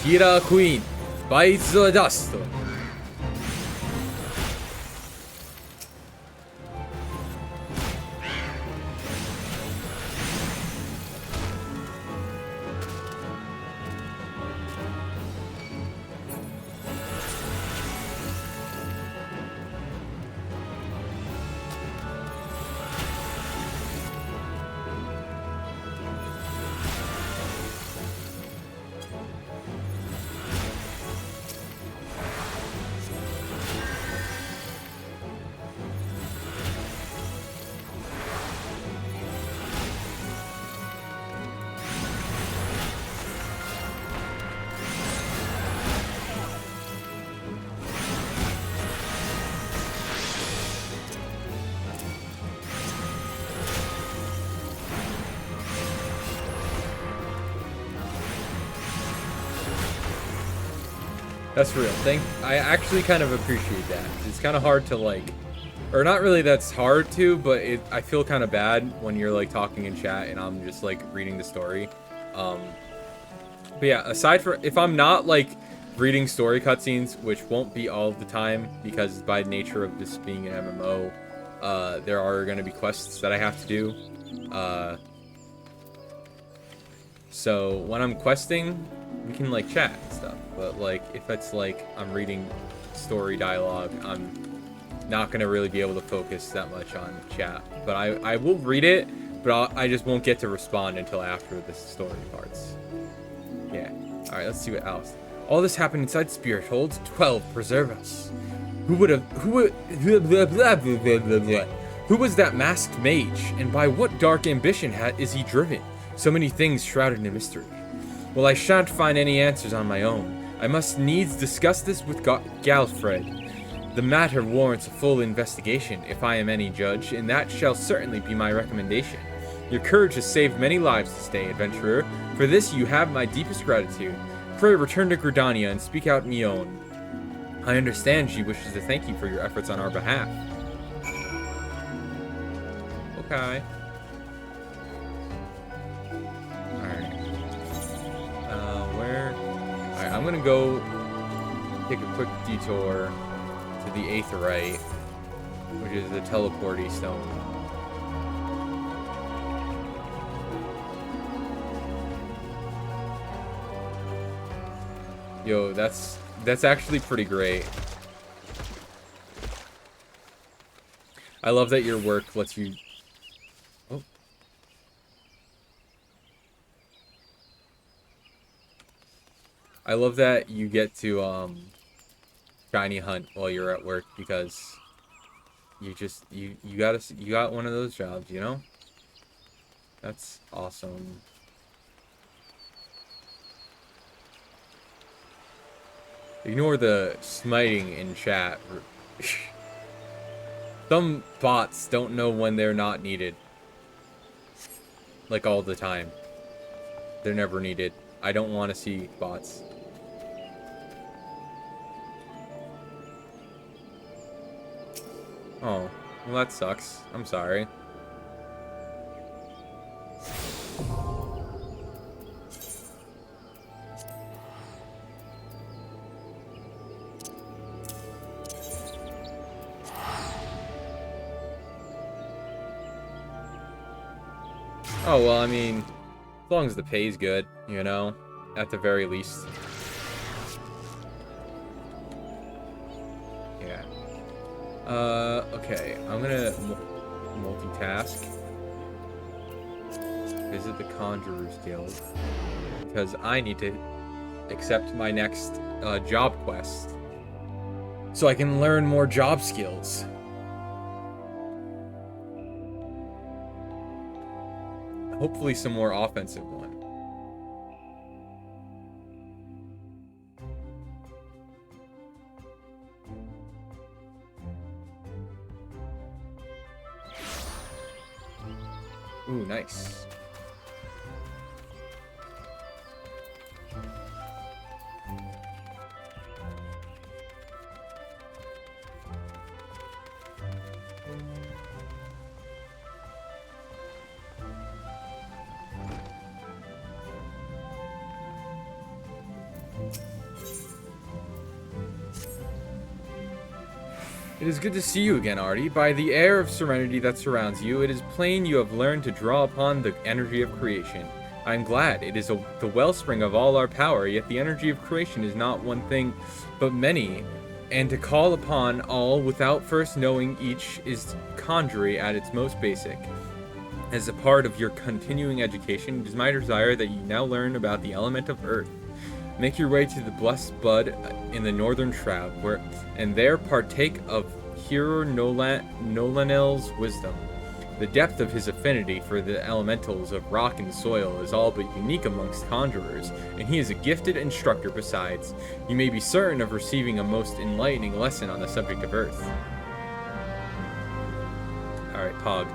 Kira Queen, Bites the Dust. That's real. I actually kind of appreciate that. It's kind of hard to like, or not really that's hard to, but I feel kind of bad when you're like talking in chat and I'm just like reading the story. But yeah, aside from, if I'm not like reading story cutscenes, which won't be all the time because by nature of this being an MMO, there are going to be quests that I have to do. So when I'm questing, we can like chat and stuff. But like if it's like I'm reading story dialogue, I'm not gonna really be able to focus that much on chat. But I will read it, but I just won't get to respond until after the story parts. Yeah. All right. Let's see what else. All this happened inside Spirit Hold. 12 preserve us. Who was that masked mage, and by what dark ambition is he driven? So many things shrouded in mystery. Well, I shan't find any answers on my own. I must needs discuss this with Galfred. The matter warrants a full investigation, if I am any judge, and that shall certainly be my recommendation. Your courage has saved many lives this day, adventurer. For this you have my deepest gratitude. Pray return to Gridania and speak out Mion. I understand she wishes to thank you for your efforts on our behalf. Okay. Alright, I'm gonna go take a quick detour to the Aetheryte, which is the teleporty stone. Yo, that's actually pretty great. I love that your work lets you... Oh. I love that you get to shiny hunt while you're at work, because you got one of those jobs, you know? That's awesome. Ignore the smiting in chat. Some bots don't know when they're not needed. Like all the time. They're never needed. I don't want to see bots. Oh, well that sucks. I'm sorry. Oh, well, I mean, as long as the pay's good, you know, at the very least. Yeah. Okay, I'm gonna multitask. Visit the Conjurer's Guild. Because I need to accept my next job quest. So I can learn more job skills. Hopefully some more offensive one. Ooh, nice. It is good to see you again, Artie. By the air of serenity that surrounds you, it is plain you have learned to draw upon the energy of creation. I am glad. It is the wellspring of all our power, yet the energy of creation is not one thing, but many, and to call upon all without first knowing each is conjury at its most basic. As a part of your continuing education, it is my desire that you now learn about the element of earth. Make your way to the blessed bud in the northern shroud, and there partake of Hero Nolanel's wisdom. The depth of his affinity for the elementals of rock and soil is all but unique amongst conjurers, and he is a gifted instructor besides. You may be certain of receiving a most enlightening lesson on the subject of earth. Alright, Pog.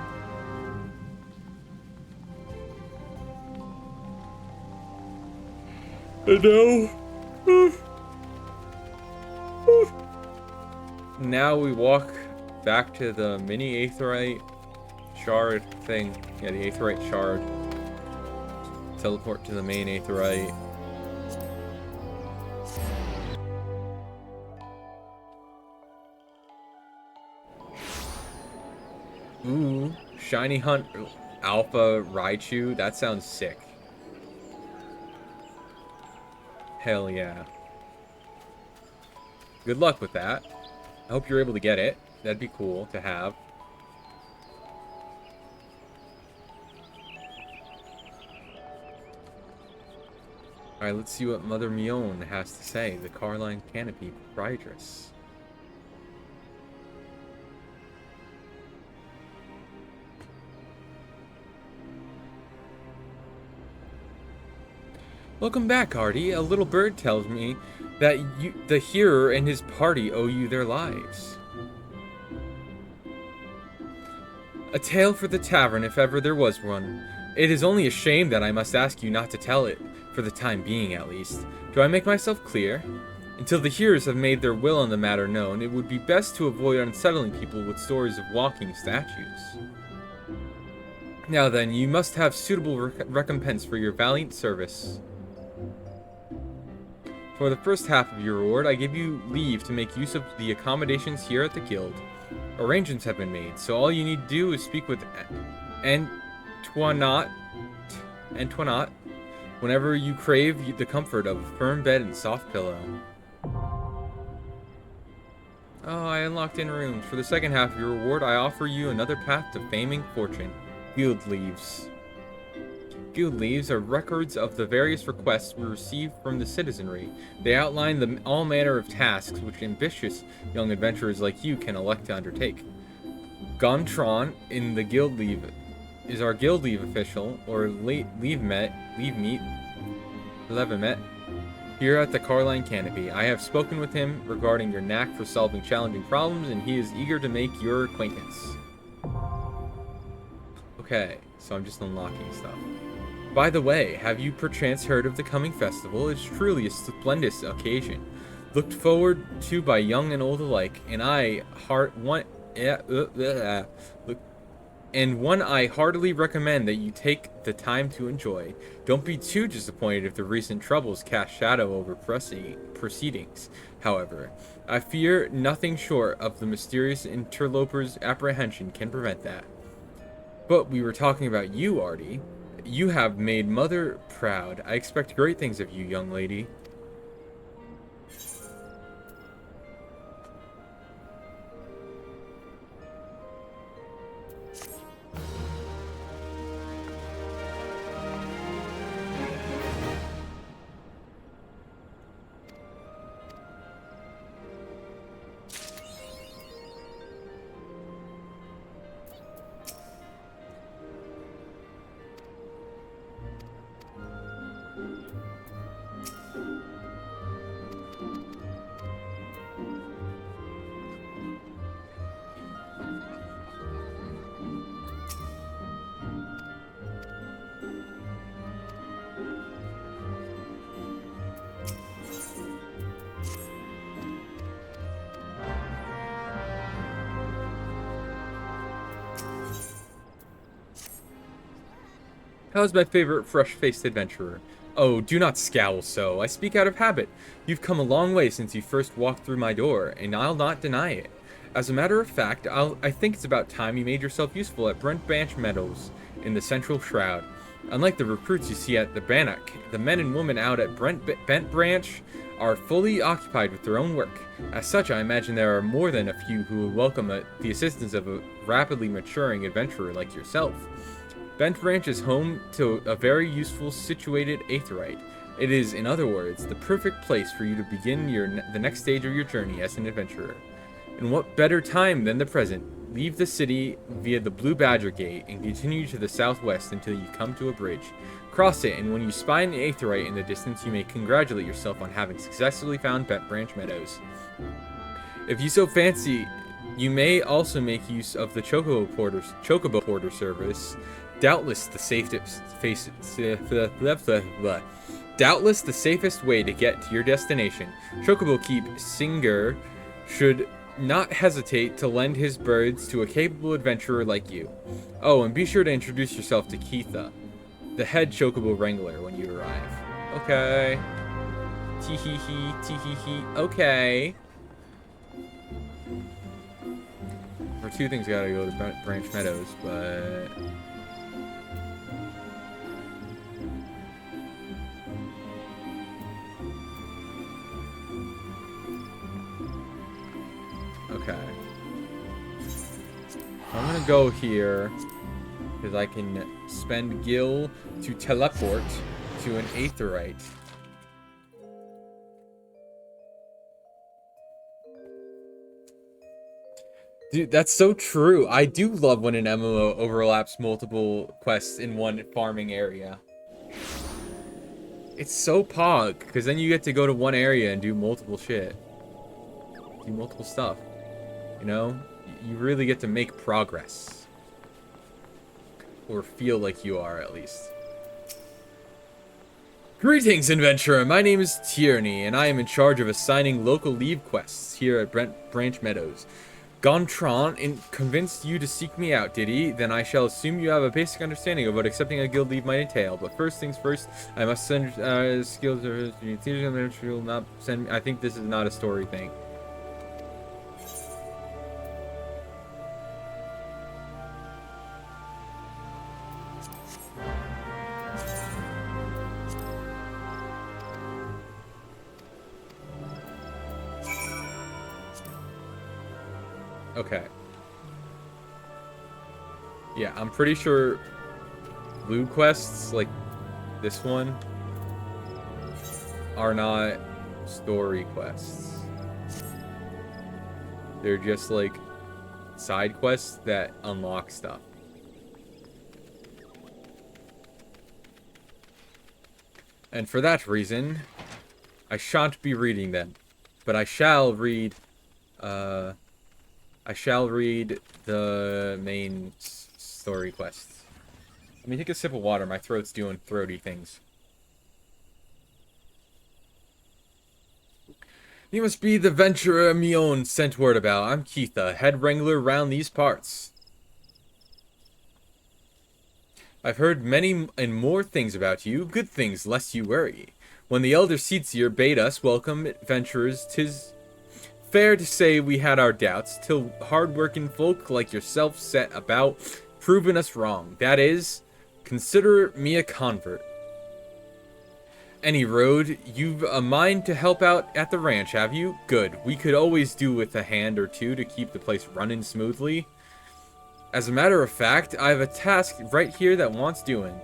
Now we walk back to the mini aetheryte shard thing. Yeah, the aetheryte shard. Teleport to the main aetheryte. Ooh, shiny hunt alpha Raichu. That sounds sick. Hell yeah. Good luck with that. I hope you're able to get it. That'd be cool to have. Alright, let's see what Mother Mion has to say, the Carline Canopy proprietress. Welcome back, Artie. A little bird tells me that the hearer and his party owe you their lives. A tale for the tavern, if ever there was one. It is only a shame that I must ask you not to tell it, for the time being at least. Do I make myself clear? Until the hearers have made their will on the matter known, it would be best to avoid unsettling people with stories of walking statues. Now then, you must have suitable recompense for your valiant service. For the first half of your reward, I give you leave to make use of the accommodations here at the guild. Arrangements have been made, so all you need to do is speak with Antoinette whenever you crave the comfort of a firm bed and soft pillow. Oh, I unlocked in rooms. For the second half of your reward, I offer you another path to fame and fortune. Guild leaves. Guild leaves are records of the various requests we receive from the citizenry. They outline all manner of tasks which ambitious young adventurers like you can elect to undertake. Gontron in the guild leave is our guild leave official, or leave-meet here at the Carline Canopy. I have spoken with him regarding your knack for solving challenging problems, and he is eager to make your acquaintance. Okay, so I'm just unlocking stuff. By the way, have you perchance heard of the coming festival? It's truly a splendid occasion, looked forward to by young and old alike, and one I heartily recommend that you take the time to enjoy. Don't be too disappointed if the recent troubles cast shadow over proceedings. However, I fear nothing short of the mysterious interloper's apprehension can prevent that. But we were talking about you, Artie. You have made Mother proud. I expect great things of you, young lady. How is my favorite fresh-faced adventurer? Oh, do not scowl so. I speak out of habit. You've come a long way since you first walked through my door, and I'll not deny it. As a matter of fact, I think it's about time you made yourself useful at Brent Branch Meadows in the Central Shroud. Unlike the recruits you see at the Bannock, the men and women out at Bent Branch are fully occupied with their own work. As such, I imagine there are more than a few who would welcome the assistance of a rapidly maturing adventurer like yourself. Bent Branch is home to a very useful situated aetheryte. It is, in other words, the perfect place for you to begin the next stage of your journey as an adventurer. And what better time than the present? Leave the city via the Blue Badger Gate and continue to the southwest until you come to a bridge. Cross it, and when you spy an aetheryte in the distance, you may congratulate yourself on having successfully found Bent Branch Meadows. If you so fancy, you may also make use of the Chocobo Porter service. Doubtless the safest way to get to your destination. Chocobo Keep Singer should not hesitate to lend his birds to a capable adventurer like you. Oh, and be sure to introduce yourself to Keitha, the head Chocobo Wrangler, when you arrive. Okay. Tee-hee-hee, tee-hee-hee. Okay. For two things, I gotta go to Branch Meadows, but... Okay. I'm gonna go here because I can spend Gil to teleport to an aetheryte. Dude, that's so true. I do love when an MMO overlaps multiple quests in one farming area. It's so pog, because then you get to go to one area and do multiple shit. Do multiple stuff. You know? You really get to make progress. Or feel like you are, at least. Greetings, adventurer! My name is Tierney, and I am in charge of assigning local leave quests here at Branch Meadows. Gontran convinced you to seek me out, did he? Then I shall assume you have a basic understanding of what accepting a guild leave might entail. But first things first, I must send skills will not send me. I think this is not a story thing. Okay. Yeah, I'm pretty sure blue quests, like this one, are not story quests. They're just, like, side quests that unlock stuff. And for that reason, I shan't be reading them. But I shall read, the main story quests. Let me take a sip of water. My throat's doing throaty things. You must be the venturer Mion sent word about. I'm Keitha, head wrangler round these parts. I've heard many and more things about you. Good things, lest you worry. When the elder Seetsier bade us welcome adventurers, 'tis fair to say we had our doubts, till hard-working folk like yourself set about proving us wrong. That is, Consider me a convert. Any road, you've a mind to help out at the ranch, have you? Good. We could always do with a hand or two to keep the place running smoothly. As a matter of fact, I have a task right here that wants doing.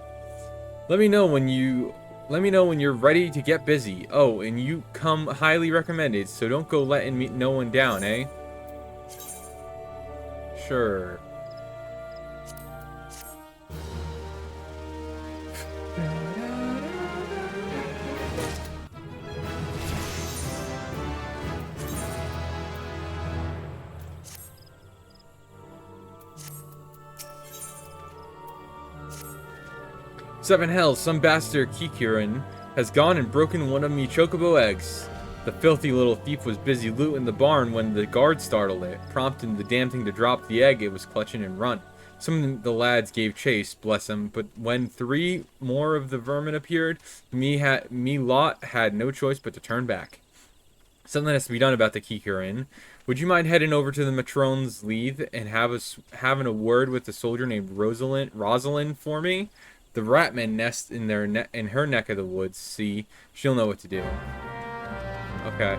Let me know when you're ready to get busy. Oh, and you come highly recommended, so don't go letting no one down, eh? Sure. Seven hells, some bastard VtuberEN has gone and broken one of me chocobo eggs. The filthy little thief was busy looting the barn when the guard startled it, prompting the damn thing to drop the egg it was clutching and run. Some of the lads gave chase, bless them, but when 3 more of the vermin appeared, me lot had no choice but to turn back. Something has to be done about the VtuberEN. Would you mind heading over to the Matron's Leave and having a word with a soldier named Rosalind for me? The ratmen nest in her neck of the woods. See, she'll know what to do. Okay.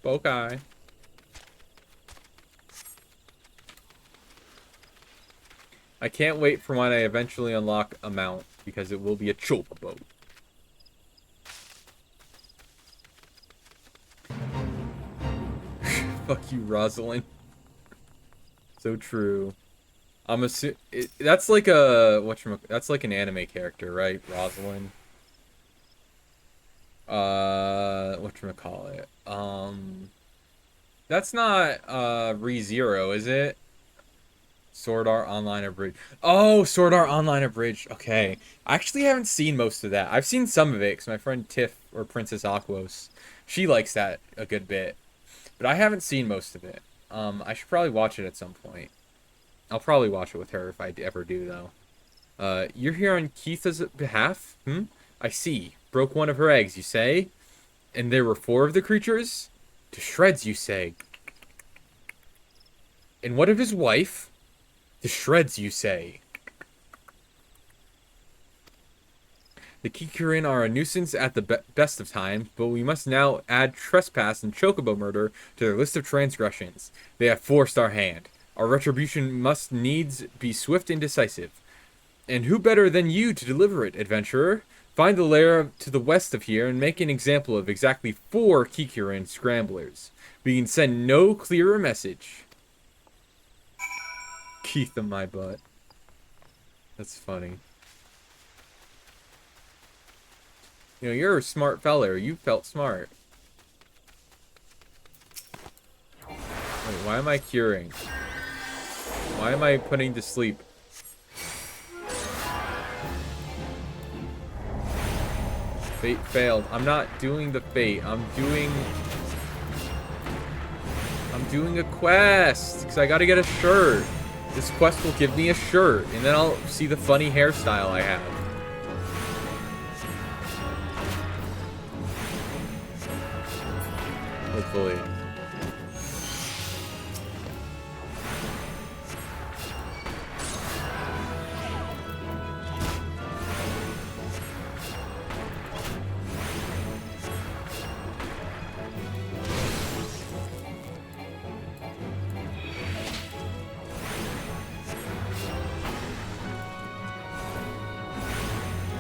Okay. I can't wait for when I eventually unlock a mount, because it will be a chocobo. Fuck you, Rosalind. So true. I'm assuming that's like a that's like an anime character, right? Rosalind. Whatchamacallit? That's not ReZero, is it? Sword Art Online Abridged. Oh, Sword Art Online Abridged. Okay. I actually haven't seen most of that. I've seen some of it because my friend Tiff, or Princess Aquos, she likes that a good bit. But I haven't seen most of it. I should probably watch it at some point. I'll probably watch it with her if I ever do, though. You're here on Keitha's behalf? I see. Broke one of her eggs, you say? And there were 4 of the creatures? To shreds, you say? And what of his wife? To shreds, you say? The VtuberEN are a nuisance at the best of times, but we must now add trespass and chocobo murder to their list of transgressions. They have forced our hand. Our retribution must needs be swift and decisive. And who better than you to deliver it, adventurer? Find the lair to the west of here and make an example of exactly 4 VtuberEN scramblers. We can send no clearer message. Keith in my butt. That's funny. You know, you're a smart feller. You felt smart. Wait, why am I curing? Why am I putting to sleep? Fate failed. I'm not doing the fate. I'm doing a quest. Because I gotta get a shirt. This quest will give me a shirt. And then I'll see the funny hairstyle I have. Hopefully.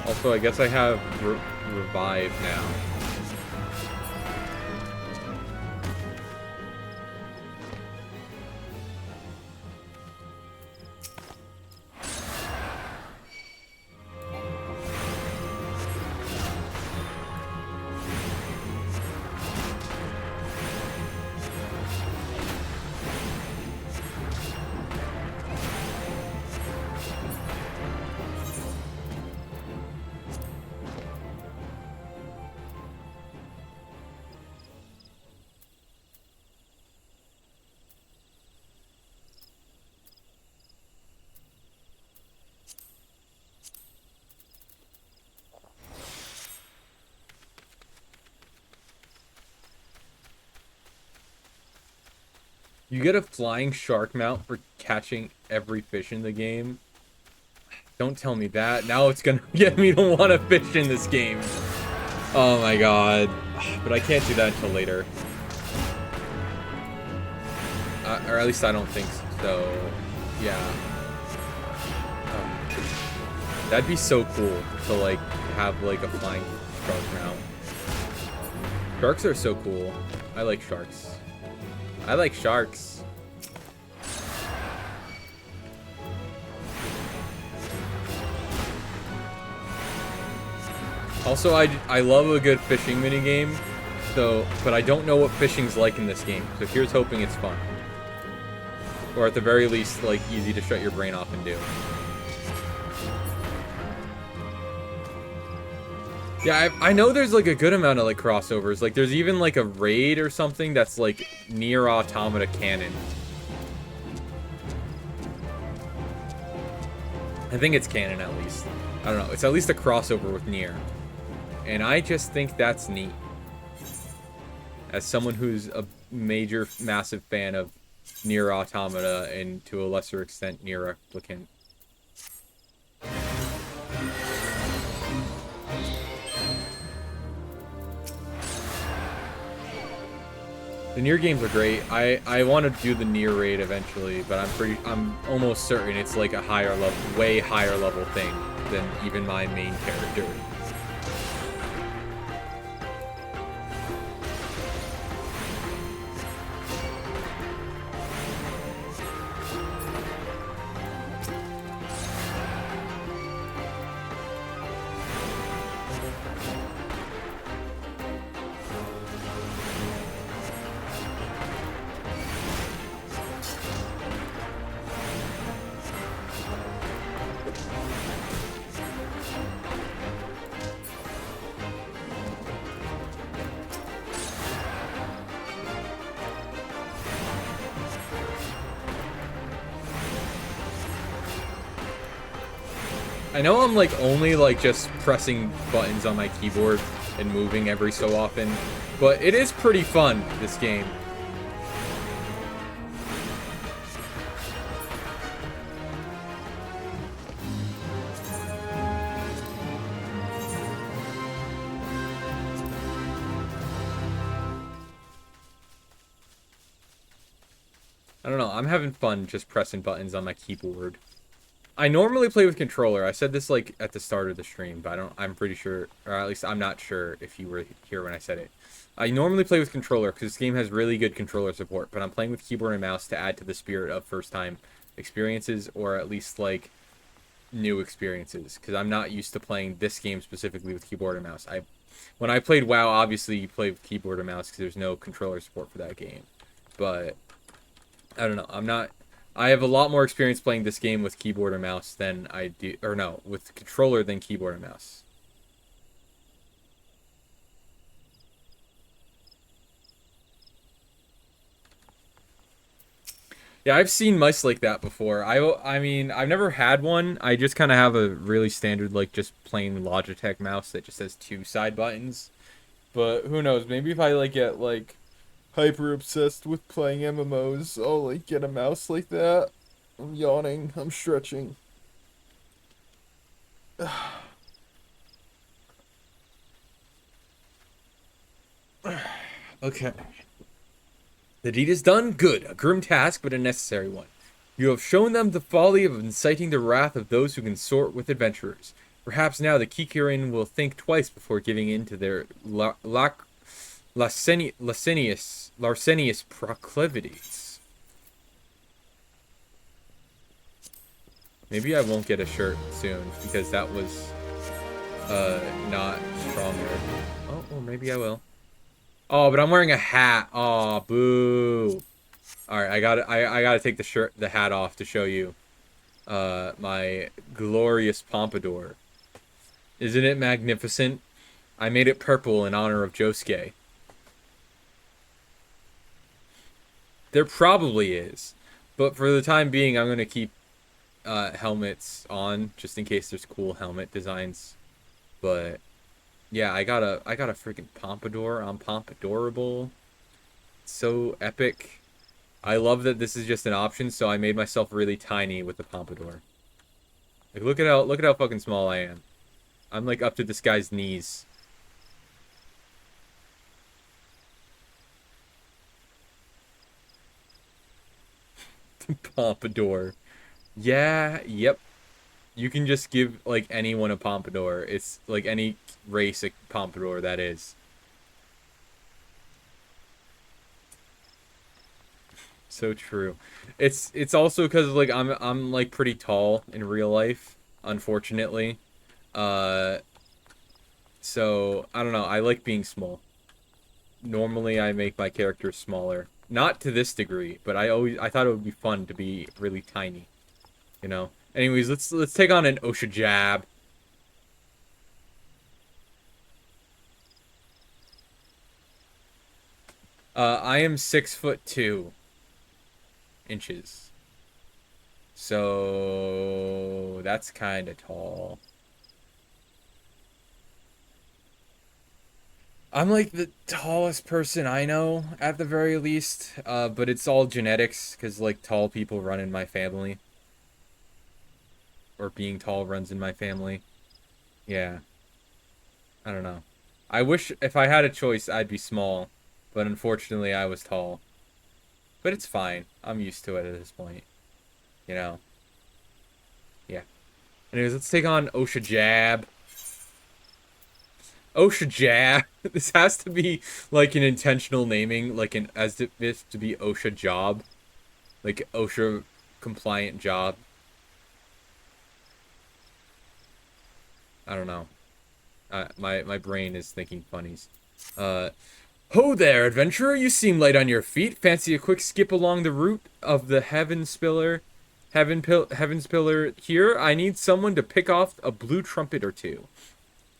Also, I guess I have revive now. You get a flying shark mount for catching every fish in the game. Don't tell me that. Now it's gonna get me to want to fish in this game. Oh my god. But I can't do that until later. Or at least I don't think so. Yeah. Oh. That'd be so cool to, like, have, like, a flying shark mount. Sharks are so cool. I like sharks. I like sharks. Also, I love a good fishing minigame, so, but I don't know what fishing's like in this game, so here's hoping it's fun. Or at the very least, like, easy to shut your brain off and do. Yeah, I know there's, like, a good amount of, like, crossovers. Like, there's even, like, a raid or something that's, like, Nier Automata canon. I think it's canon, at least. I don't know. It's at least a crossover with Nier. And I just think that's neat. As someone who's a major, massive fan of Nier Automata and, to a lesser extent, Nier Replicant. The Nier games are great. I want to do the Nier raid eventually, but I'm almost certain it's like a higher level, way higher level thing than even my main character. I know I'm like only like just pressing buttons on my keyboard and moving every so often, but it is pretty fun, this game. I don't know, I'm having fun just pressing buttons on my keyboard. I normally play with controller. I said this like at the start of the stream, but I'm pretty sure, or at least I'm not sure if you were here when I said it. I normally play with controller because this game has really good controller support, but I'm playing with keyboard and mouse to add to the spirit of first time experiences, or at least like new experiences, because I'm not used to playing this game specifically with keyboard and mouse. When I played WoW, obviously you play with keyboard and mouse because there's no controller support for that game. But I don't know. I have a lot more experience playing this game with keyboard and mouse than I do, or no, with controller than keyboard and mouse. Yeah, I've seen mice like that before. I mean, I've never had one. I just kind of have a really standard, like, just plain Logitech mouse that just has two side buttons. But who knows? Maybe if I, like, get, like, hyper obsessed with playing MMOs, I'll, like, get a mouse like that. I'm yawning. I'm stretching. Okay. The deed is done. Good. A grim task, but a necessary one. You have shown them the folly of inciting the wrath of those who consort with adventurers. Perhaps now the VtuberEN will think twice before giving in to their larcenious proclivities. Maybe I won't get a shirt soon, because that was, not stronger. Oh, or maybe I will. Oh, but I'm wearing a hat. Oh, boo. Alright, I gotta take the hat off to show you, my glorious pompadour. Isn't it magnificent? I made it purple in honor of Josuke. There probably is, but for the time being, I'm gonna keep helmets on just in case there's cool helmet designs. But yeah, I got a freaking pompadour. I'm pompadorable. It's so epic. I love that this is just an option, so I made myself really tiny with the pompadour. Like, look at how fucking small I am. I'm like up to this guy's knees. Pompadour. Yeah, yep. You can just give like anyone a pompadour. It's like any race a pompadour that is. So true. It's also because like I'm like pretty tall in real life, unfortunately. Uh, so I don't know. I like being small. Normally, I make my characters smaller. Not to this degree, but I thought it would be fun to be really tiny. You know. Anyways, let's take on an OSHA jab. I am 6'2" So that's kind of tall. I'm like the tallest person I know at the very least, but it's all genetics because like tall people run in my family, or being tall runs in my family. Yeah, I don't know. I wish if I had a choice, I'd be small, but unfortunately, I was tall. But it's fine. I'm used to it at this point. You know. Yeah. Anyways, let's take on OSHA Jab. OSHA Jab. This has to be like an intentional naming, like an as if to be OSHA Job, like OSHA compliant job. I don't know. My brain is thinking funnies. Uh, Ho there, adventurer! You seem light on your feet. Fancy a quick skip along the route of the Heaven's Pillar here? I need someone to pick off a blue trumpet or two.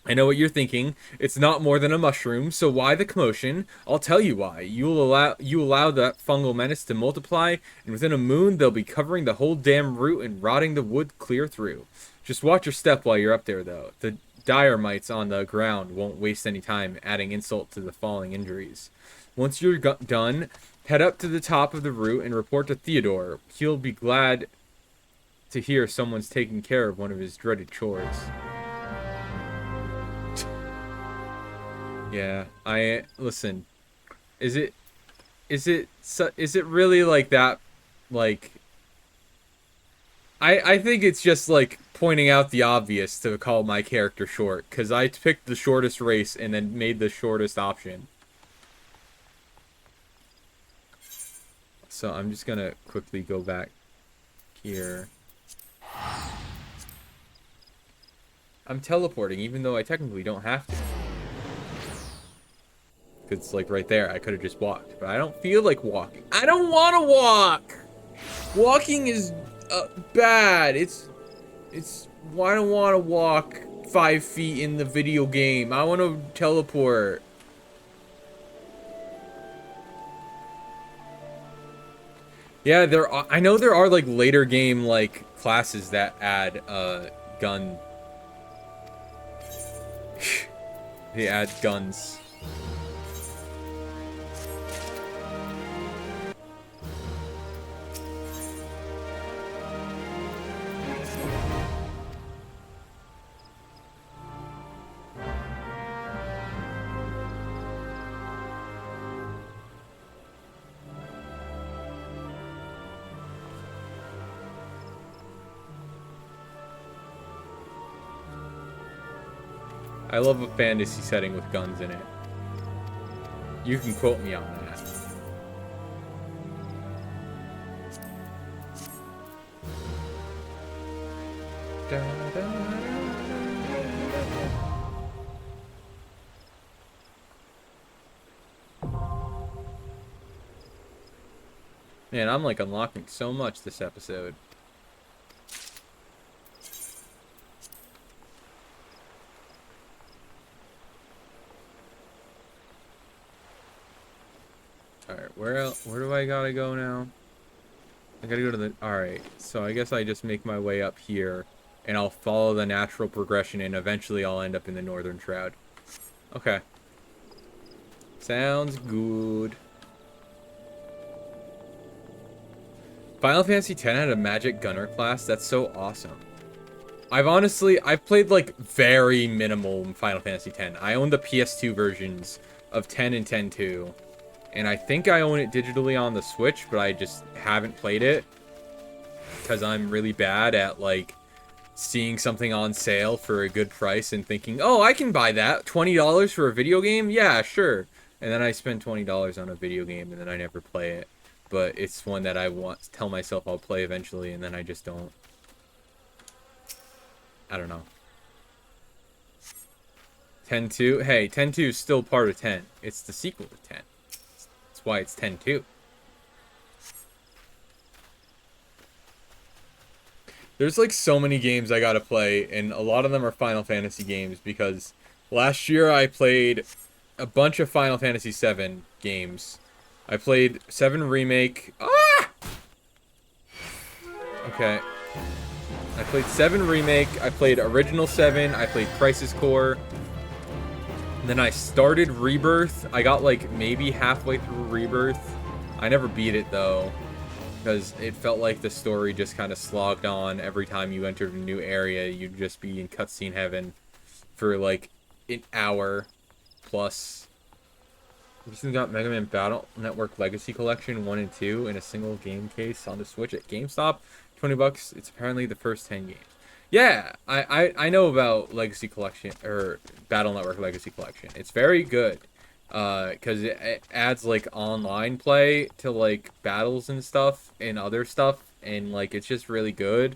I know what you're thinking. It's not more than a mushroom, so why the commotion? I'll tell you why. You allow that fungal menace to multiply, and within a moon they'll be covering the whole damn route and rotting the wood clear through. Just watch your step while you're up there, though. The dire mites on the ground won't waste any time adding insult to the falling injuries. Once you're done, head up to the top of the route and report to Theodore. He'll be glad to hear someone's taking care of one of his dreaded chores. Yeah, I listen. Is it is it really like that like I think it's just like pointing out the obvious to call my character short cuz I picked the shortest race and then made the shortest option. So I'm just going to quickly go back here. I'm teleporting even though I technically don't have to. It's like right there. I could have just walked, but I don't feel like walking. I don't want to walk. Walking is bad. I don't want to walk 5 feet in the video game. I want to teleport. Yeah, I know there are like later game like classes that add gun. They add guns. I love a fantasy setting with guns in it. You can quote me on that. Man, I'm like unlocking so much this episode. Alright, where do I gotta go now? I gotta go to the... Alright, so I guess I just make my way up here, and I'll follow the natural progression, and eventually I'll end up in the Northern Shroud. Okay. Sounds good. Final Fantasy X had a magic gunner class. That's so awesome. I've played like very minimal Final Fantasy X. I own the PS2 versions of 10 and 10-2. And I think I own it digitally on the Switch, but I just haven't played it. Because I'm really bad at like seeing something on sale for a good price and thinking, oh, I can buy that. $20 for a video game? Yeah, sure. And then I spend $20 on a video game and then I never play it. But it's one that I want to tell myself I'll play eventually and then I just don't. I don't know. 10-2? Hey, 10-2 is still part of 10. It's the sequel to 10. That's why it's 10-2. There's like so many games I gotta play, and a lot of them are Final Fantasy games because last year I played a bunch of Final Fantasy VII games. I played 7 Remake. Ah! Okay. I played 7 Remake, I played Original 7, I played Crisis Core. And then I started Rebirth. I got like maybe halfway through Rebirth. I never beat it though, because it felt like the story just kind of slogged on. Every time you entered a new area, you'd just be in cutscene heaven for like an hour plus. Recently got Mega Man Battle Network Legacy Collection 1 and 2 in a single game case on the Switch at GameStop. $20. It's apparently the first 10 games. Yeah, I know about Legacy Collection, or Battle Network Legacy Collection. It's very good. Because it adds like online play to like battles and stuff and other stuff, and like it's just really good.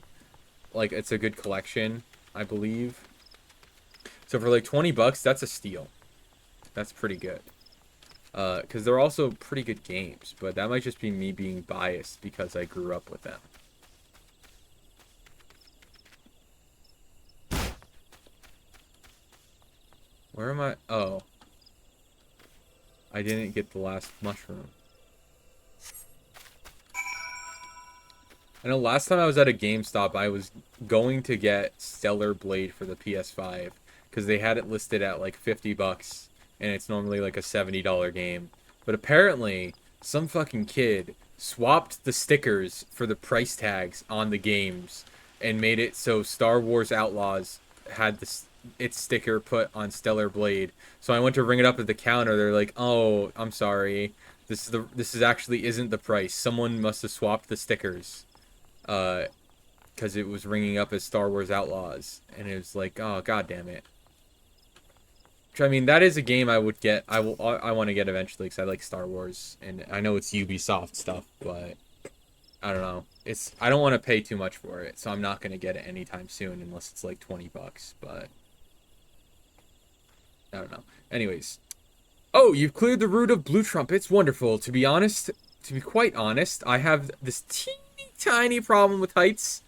Like it's a good collection, I believe. So for like $20, that's a steal. That's pretty good. Because they're also pretty good games, but that might just be me being biased because I grew up with them. Where am I? Oh. I didn't get the last mushroom. I know last time I was at a GameStop, I was going to get Stellar Blade for the PS5 because they had it listed at like $50 and it's normally like a $70 game. But apparently, some fucking kid swapped the stickers for the price tags on the games and made it so Star Wars Outlaws had its sticker put on Stellar Blade. So I went to ring it up at the counter. They're like, "Oh, I'm sorry. This is actually isn't the price. Someone must have swapped the stickers." Because it was ringing up as Star Wars Outlaws, and it was like, "Oh, god damn it." Which, I mean, that is a game I would get. I want to get eventually because I like Star Wars, and I know it's Ubisoft stuff, but I don't know. I don't want to pay too much for it, so I'm not gonna get it anytime soon unless it's like $20. But I don't know. Anyways. Oh, you've cleared the route of Blue Trumpets. Wonderful. To be honest, to be quite honest, I have this teeny tiny problem with heights.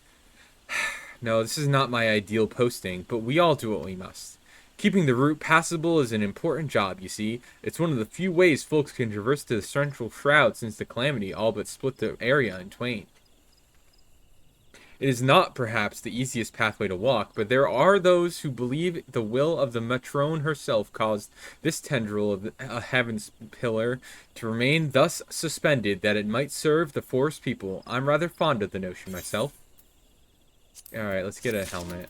No, this is not my ideal posting, but we all do what we must. Keeping the route passable is an important job, you see. It's one of the few ways folks can traverse to the Central Shroud since the Calamity all but split the area in twain. It is not, perhaps, the easiest pathway to walk, but there are those who believe the will of the matrone herself caused this tendril of a heaven's pillar to remain thus suspended that it might serve the forest people. I'm rather fond of the notion myself. Alright, let's get a helmet.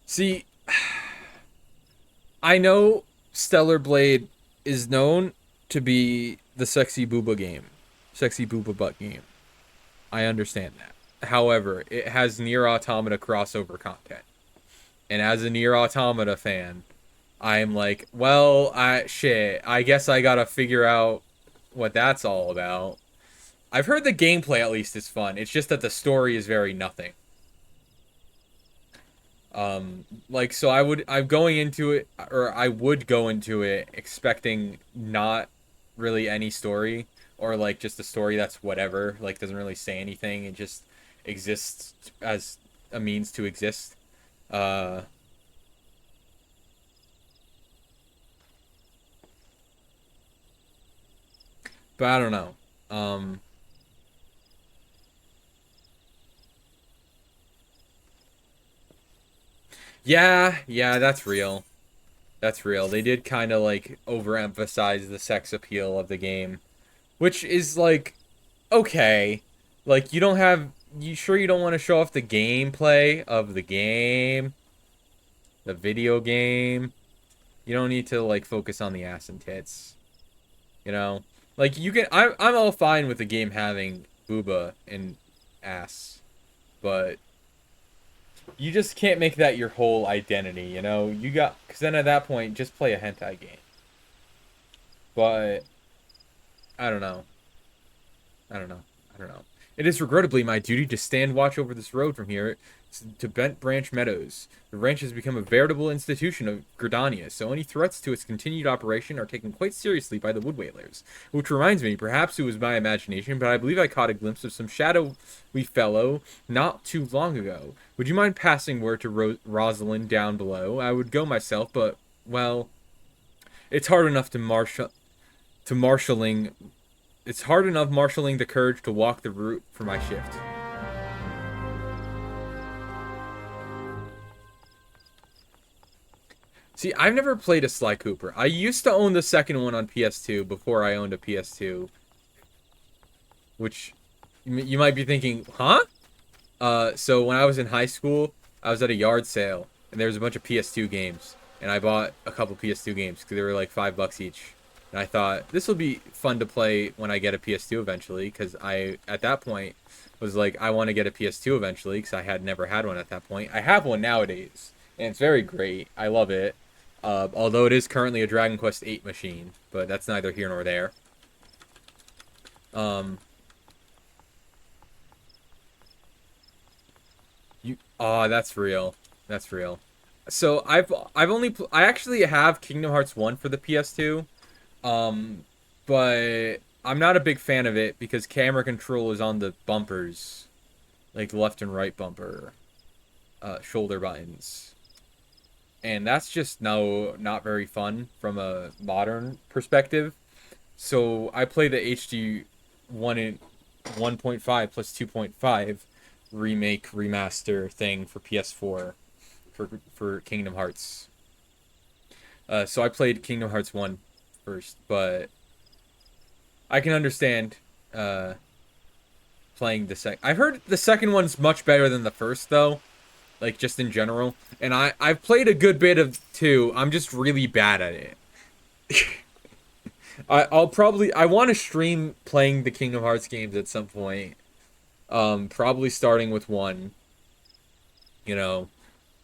See, I know Stellar Blade is known to be the sexy booba game. Sexy booba butt game. I understand that. However, it has Nier Automata crossover content. And as a Nier Automata fan, I'm like, well, shit, I guess I gotta figure out what that's all about. I've heard the gameplay at least is fun. It's just that the story is very nothing. Like, so I'm going into it, or I would go into it expecting not really any story, or like just a story that's whatever, like doesn't really say anything, it just exists as a means to exist. Uh, but I don't know. Yeah, that's real. That's real. They did kind of like overemphasize the sex appeal of the game, which is like okay. Like you sure you don't want to show off the gameplay of the game, the video game? You don't need to like focus on the ass and tits, you know? Like you can I'm all fine with the game having booba and ass, but you just can't make that your whole identity, you know? Cuz then at that point just play a hentai game. But I don't know. I don't know. I don't know. It is regrettably my duty to stand watch over this road from here to Bent Branch Meadows. The ranch has become a veritable institution of Gridania, so any threats to its continued operation are taken quite seriously by the woodwhalers. Which reminds me, perhaps it was my imagination, but I believe I caught a glimpse of some shadowy fellow not too long ago. Would you mind passing word to Rosalind down below? I would go myself, but, well, it's hard enough marshaling it's hard enough marshaling the courage to walk the route for my shift. See, I've never played a Sly Cooper. I used to own the second one on PS2 before I owned a PS2. Which, you might be thinking, huh? So when I was in high school, I was at a yard sale, and there was a bunch of PS2 games. And I bought a couple PS2 games, because they were like $5 each. And I thought, this will be fun to play when I get a PS2 eventually, because at that point, was like, I want to get a PS2 eventually, because I had never had one at that point. I have one nowadays, and it's very great. I love it. Although it is currently a Dragon Quest VIII machine, but that's neither here nor there. Um, that's real. That's real. So I actually have Kingdom Hearts 1 for the PS2. But I'm not a big fan of it because camera control is on the bumpers, like the left and right bumper, shoulder buttons. And that's just not very fun from a modern perspective. So I play the HD 1.5 plus 2.5 remake remaster thing for PS4 for Kingdom Hearts. So I played Kingdom Hearts 1 first, but I can understand playing the second. I've heard the second one's much better than the first, though, like just in general. And I've played a good bit of 2. I'm just really bad at it. I want to stream playing the Kingdom Hearts games at some point. Probably starting with 1. You know.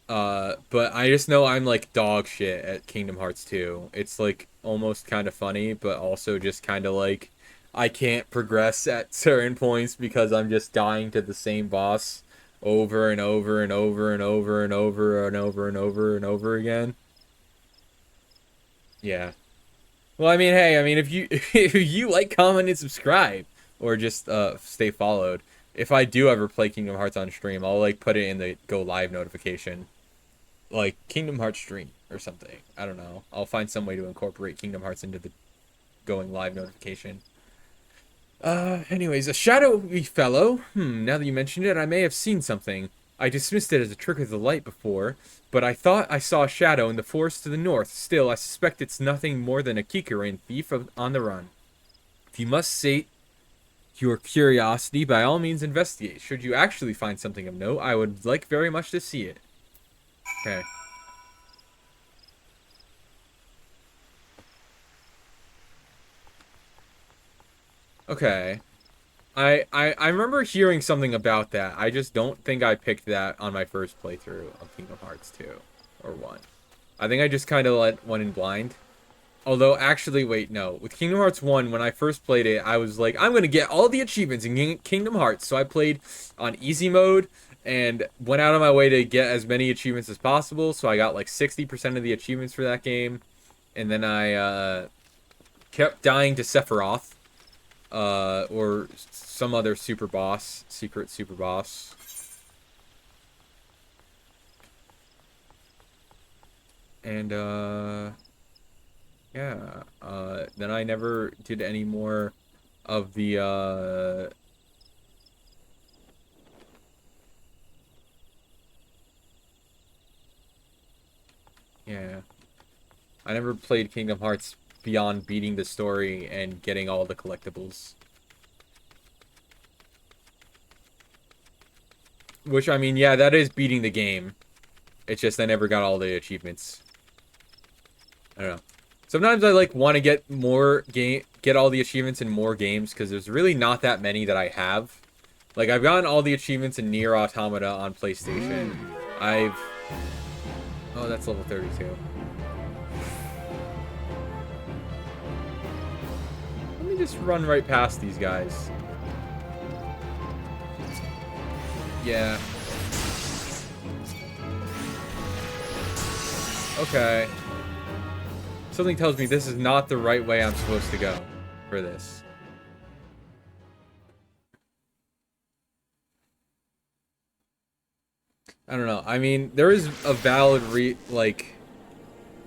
But I just know I'm like dog shit at Kingdom Hearts 2. It's like almost kind of funny, but also just kind of like I can't progress at certain points because I'm just dying to the same boss over and over and over and over and over and over and over and over again. Yeah. Well, I mean, hey, I mean, if you if you like, comment, and subscribe, or just stay followed. If I do ever play Kingdom Hearts on stream, I'll like put it in the go live notification. Like Kingdom Hearts stream or something. I don't know. I'll find some way to incorporate Kingdom Hearts into the going live notification. Anyways, a shadowy fellow. Now that you mentioned it, I may have seen something. I dismissed it as a trick of the light before, but I thought I saw a shadow in the forest to the north. Still, I suspect it's nothing more than a Kikkorin thief on the run. If you must sate your curiosity, by all means investigate. Should you actually find something of note, I would like very much to see it. Okay. Okay. I remember hearing something about that. I just don't think I picked that on my first playthrough of Kingdom Hearts 2 or 1. I think I just kind of went in blind. Although, actually, wait, no. With Kingdom Hearts 1, when I first played it, I was like, I'm going to get all the achievements in Kingdom Hearts. So I played on easy mode and went out of my way to get as many achievements as possible. So I got like 60% of the achievements for that game. And then I kept dying to Sephiroth. Or some other super boss, secret super boss. And, yeah, then I never did any more of the, yeah. I never played Kingdom Hearts beyond beating the story and getting all the collectibles. Which, I mean, yeah, that is beating the game. It's just I never got all the achievements. I don't know. Sometimes I, like, want to get all the achievements in more games, because there's really not that many that I have. Like, I've gotten all the achievements in Nier Automata on PlayStation. Oh, that's level 32. Let me just run right past these guys. Yeah. Okay. Something tells me this is not the right way I'm supposed to go for this. I don't know. I mean, there is a valid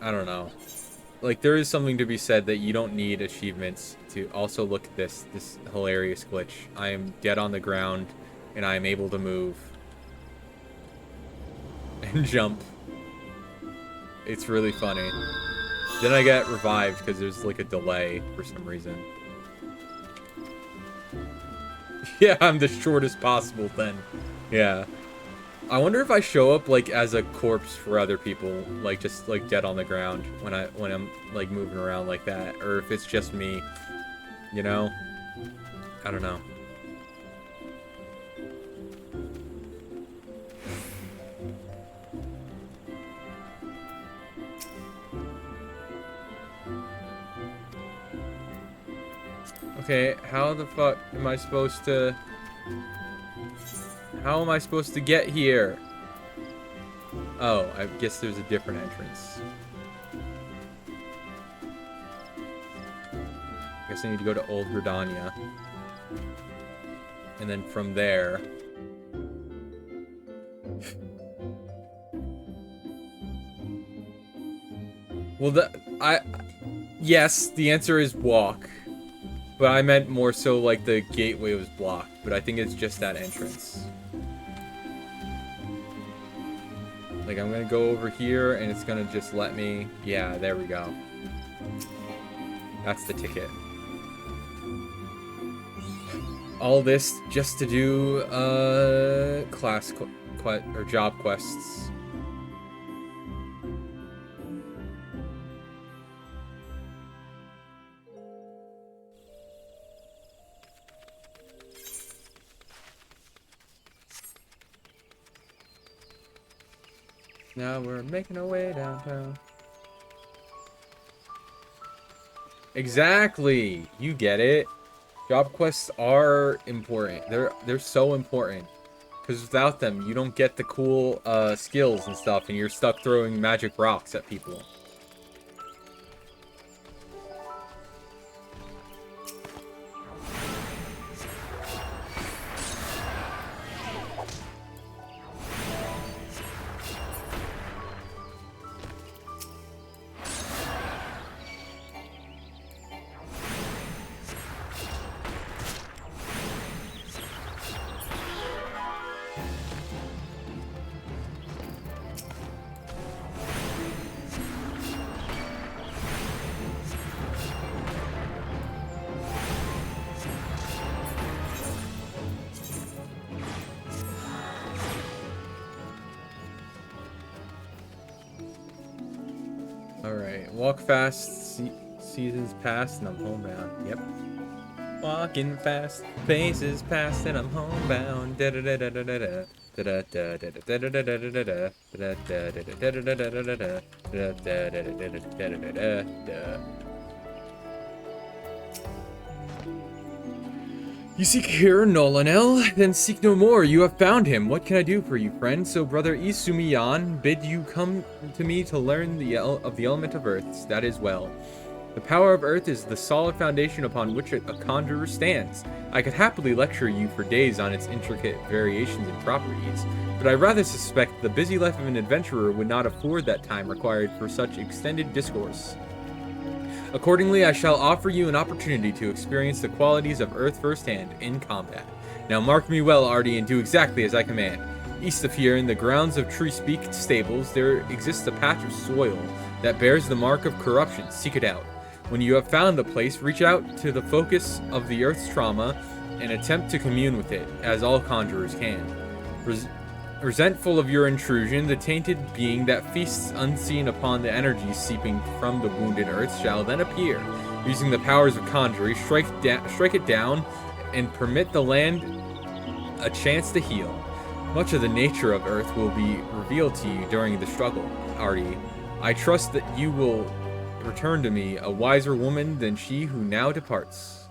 I don't know. Like, there is something to be said that you don't need achievements to also look at this hilarious glitch. I am dead on the ground, and I am able to move. And jump. It's really funny. Then I get revived because there's, like, a delay for some reason. Yeah, I'm the shortest possible then. Yeah. I wonder if I show up, like, as a corpse for other people, like, just, like, dead on the ground when I'm, like, moving around like that, or if it's just me, you know? I don't know. Okay, how the fuck am I supposed to... How am I supposed to get here? Oh, I guess there's a different entrance. I guess I need to go to Old Gridania. And then from there... Well, yes, the answer is walk. But I meant more so like the gateway was blocked. But I think it's just that entrance. Like, I'm gonna go over here, and it's gonna just let me... Yeah, there we go. That's the ticket. All this just to do, or job quests. Now we're making our way downtown. Exactly! You get it. Job quests are important. They're so important. Because without them, you don't get the cool skills and stuff, and you're stuck throwing magic rocks at people. Alright, walk fast, seasons past, and I'm homebound. Yep. Walking fast, paces past, and I'm homebound. Da da da da da da. You seek here, Nolanel? Then seek no more. You have found him. What can I do for you, friend? So Brother Isumiyan bid you come to me to learn of the element of earth. That is well. The power of earth is the solid foundation upon which a conjurer stands. I could happily lecture you for days on its intricate variations and properties, but I rather suspect the busy life of an adventurer would not afford that time required for such extended discourse. Accordingly, I shall offer you an opportunity to experience the qualities of earth firsthand in combat. Now mark me well, Artie, and do exactly as I command. East of here, in the grounds of Tree Speak Stables, there exists a patch of soil that bears the mark of corruption. Seek it out. When you have found the place, reach out to the focus of the earth's trauma and attempt to commune with it, as all conjurers can. Resentful of your intrusion, the tainted being that feasts unseen upon the energies seeping from the wounded earth shall then appear. Using the powers of conjuring, strike it down and permit the land a chance to heal. Much of the nature of Earth will be revealed to you during the struggle, Artie. I trust that you will return to me a wiser woman than she who now departs.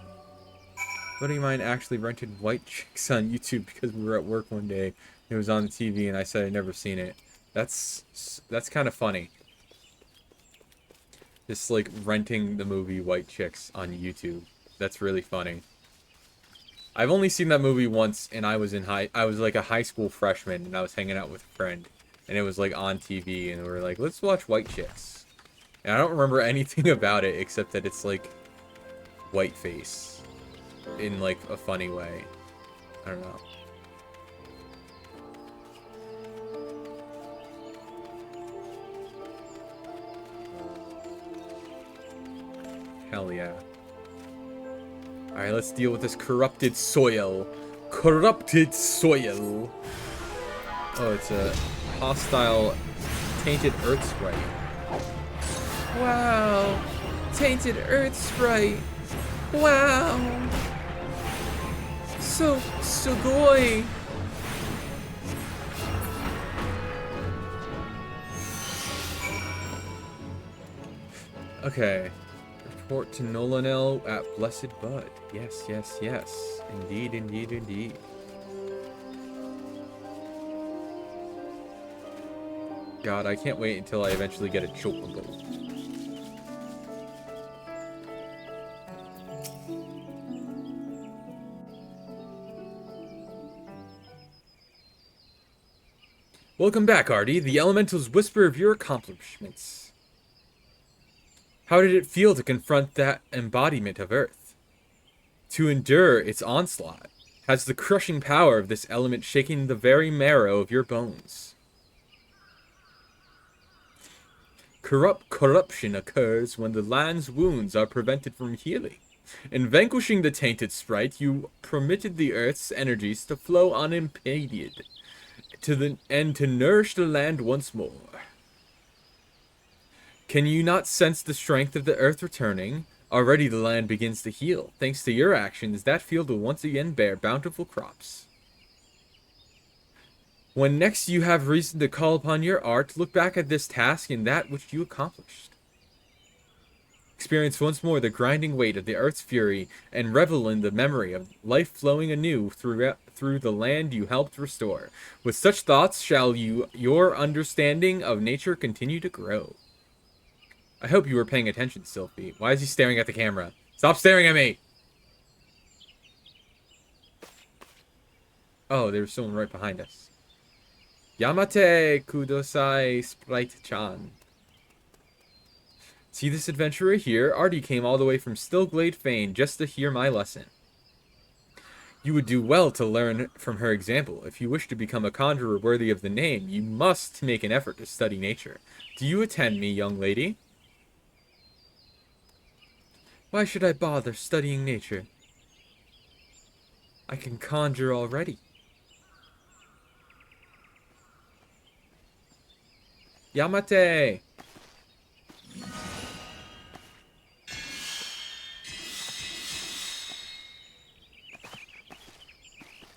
A buddy of mine actually rented White Chicks on YouTube because we were at work one day. It was on the TV and I said I'd never seen it. That's kind of funny. Just like renting the movie White Chicks on YouTube. That's really funny. I've only seen that movie once, and I was like a high school freshman, and I was hanging out with a friend, and it was like on TV, and we were like, let's watch White Chicks. And I don't remember anything about it except that it's like whiteface in like a funny way. I don't know. Hell yeah. Alright, let's deal with this corrupted soil. Corrupted soil. Oh, it's a hostile tainted earth sprite. Wow. Tainted earth sprite. Wow. So sugoi. Okay. Report to Nolanel at Blessed Bud. Yes, yes, yes. Indeed, indeed, indeed. God, I can't wait until I eventually get a chocobo. Welcome back, Artie. The elementals whisper of your accomplishments. How did it feel to confront that embodiment of Earth? To endure its onslaught? Has the crushing power of this element shaken the very marrow of your bones? Corruption occurs when the land's wounds are prevented from healing. In vanquishing the tainted sprite, you permitted the Earth's energies to flow unimpeded, and to nourish the land once more. Can you not sense the strength of the earth returning? Already the land begins to heal. Thanks to your actions, that field will once again bear bountiful crops. When next you have reason to call upon your art, look back at this task and that which you accomplished. Experience once more the grinding weight of the earth's fury, and revel in the memory of life flowing anew through the land you helped restore. With such thoughts shall your understanding of nature continue to grow. I hope you were paying attention, Sylphie. Why is he staring at the camera? Stop staring at me! Oh, there's someone right behind us. Yamate kudosai, Sprite-chan. See this adventurer here? Artie came all the way from Stillglade Fane just to hear my lesson. You would do well to learn from her example. If you wish to become a conjurer worthy of the name, you must make an effort to study nature. Do you attend me, young lady? Why should I bother studying nature? I can conjure already. Yamate!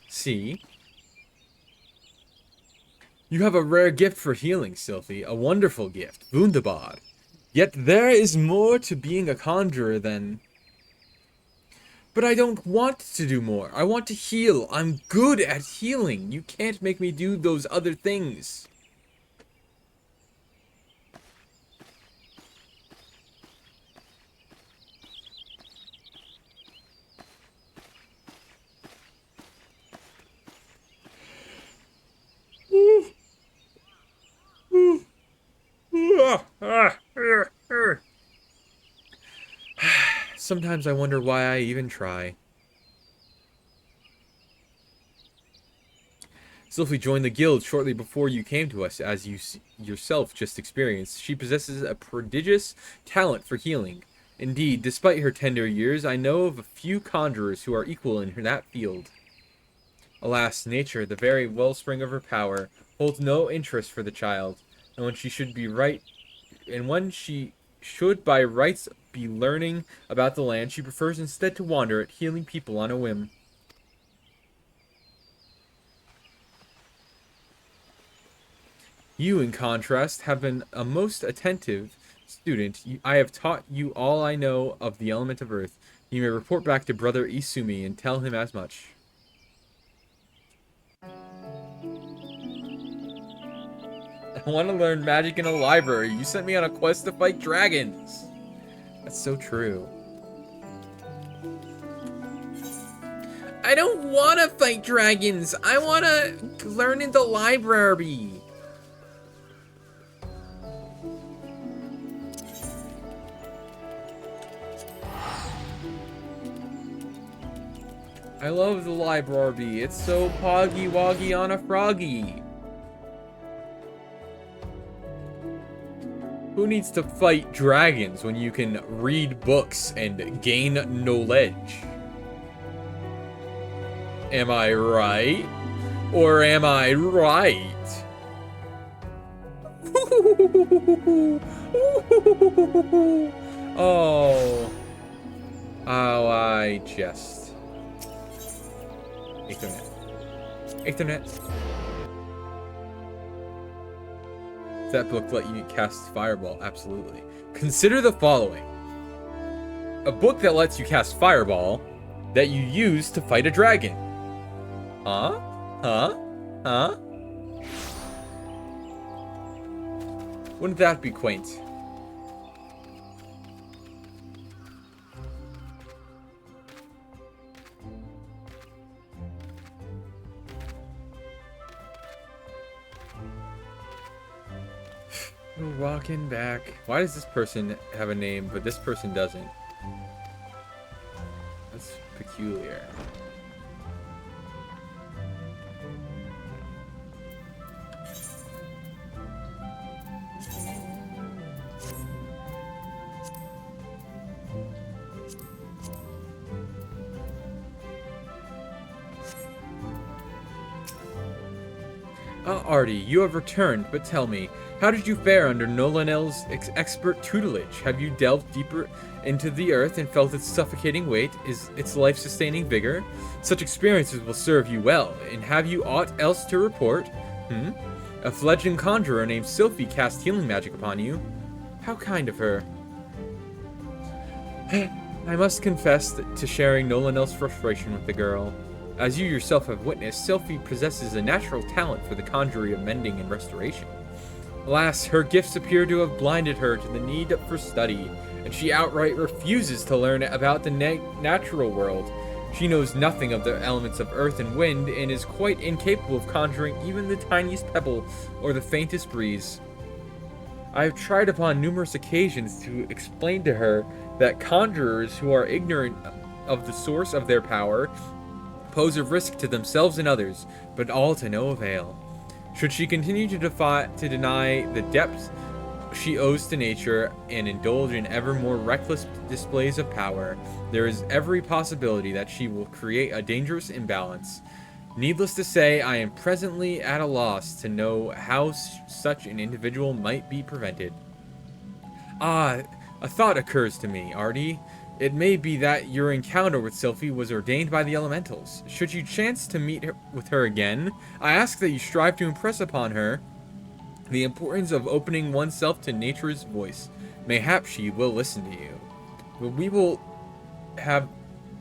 See? You have a rare gift for healing, Sylphie. A wonderful gift. Wunderbar. Yet there is more to being a conjurer than... But I don't want to do more. I want to heal. I'm good at healing. You can't make me do those other things. Sometimes I wonder why I even try. Sylphie joined the guild shortly before you came to us, as you yourself just experienced. She possesses a prodigious talent for healing. Indeed, despite her tender years, I know of a few conjurers who are equal in that field. Alas, nature, the very wellspring of her power, holds no interest for the child, and when she should by rights be learning about the land, she prefers instead to wander it, healing people on a whim. You, in contrast, have been a most attentive student. I have taught you all I know of the element of earth. You may report back to Brother Isumi and tell him as much. I want to learn magic in a library. You sent me on a quest to fight dragons. That's so true. I don't want to fight dragons. I want to learn in the library. I love the library. It's so poggy-woggy on a froggy. Who needs to fight dragons when you can read books and gain knowledge? Am I right? Or am I right? Oh. Oh, I jest. Ethernet. Ethernet. Does that book let you cast Fireball? Absolutely. Consider the following. A book that lets you cast Fireball that you use to fight a dragon. Huh? Huh? Huh? Wouldn't that be quaint? We're walking back. Why does this person have a name, but this person doesn't? That's peculiar. Artie, you have returned, but tell me, how did you fare under Nolanel's expert tutelage? Have you delved deeper into the earth and felt its suffocating weight, its life-sustaining vigor? Such experiences will serve you well, and have you aught else to report? A fledgling conjurer named Sylphie cast healing magic upon you. How kind of her. I must confess to sharing Nolanel's frustration with the girl. As you yourself have witnessed, Sylphie possesses a natural talent for the conjuring of mending and restoration. Alas, her gifts appear to have blinded her to the need for study, and she outright refuses to learn about the natural world. She knows nothing of the elements of earth and wind, and is quite incapable of conjuring even the tiniest pebble or the faintest breeze. I have tried upon numerous occasions to explain to her that conjurers who are ignorant of the source of their power pose a risk to themselves and others, but all to no avail. Should she continue to deny the depth she owes to nature and indulge in ever more reckless displays of power, there is every possibility that she will create a dangerous imbalance. Needless to say, I am presently at a loss to know how such an individual might be prevented. Ah, a thought occurs to me, Artie. It may be that your encounter with Sylphie was ordained by the elementals. Should you chance to meet with her again, I ask that you strive to impress upon her the importance of opening oneself to nature's voice. Mayhap she will listen to you.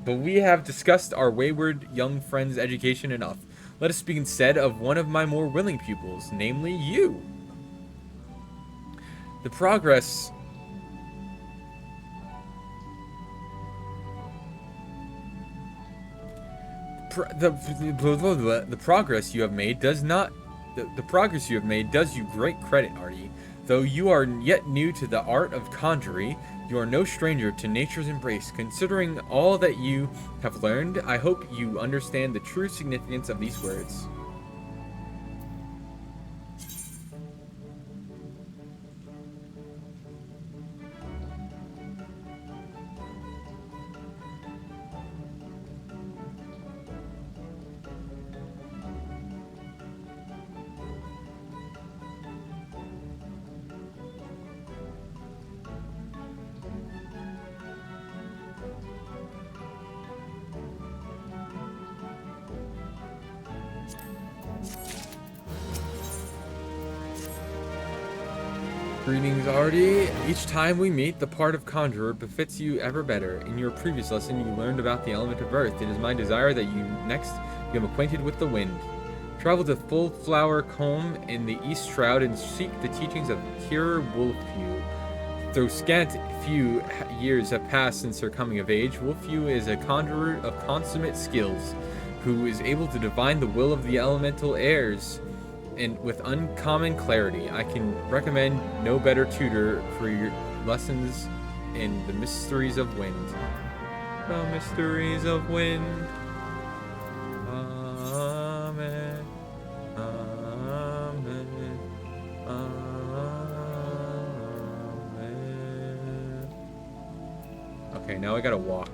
But we have discussed our wayward young friend's education enough. Let us speak instead of one of my more willing pupils, namely you. The progress you have made does you great credit, Artie. Though you are yet new to the art of conjuring, you are no stranger to nature's embrace. Considering all that you have learned, I hope you understand the true significance of these words. Greetings, Artie. Each time we meet, the part of Conjurer befits you ever better. In your previous lesson, you learned about the element of earth. It is my desire that you next become acquainted with the wind. Travel to Full Flower Combe in the East Shroud and seek the teachings of Cure Wolfew. Though scant few years have passed since her coming of age, Wolfew is a conjurer of consummate skills, who is able to divine the will of the elemental airs. And with uncommon clarity, I can recommend no better tutor for your lessons in the mysteries of wind. The mysteries of wind. Amen. Amen. Amen. Okay, now I gotta walk.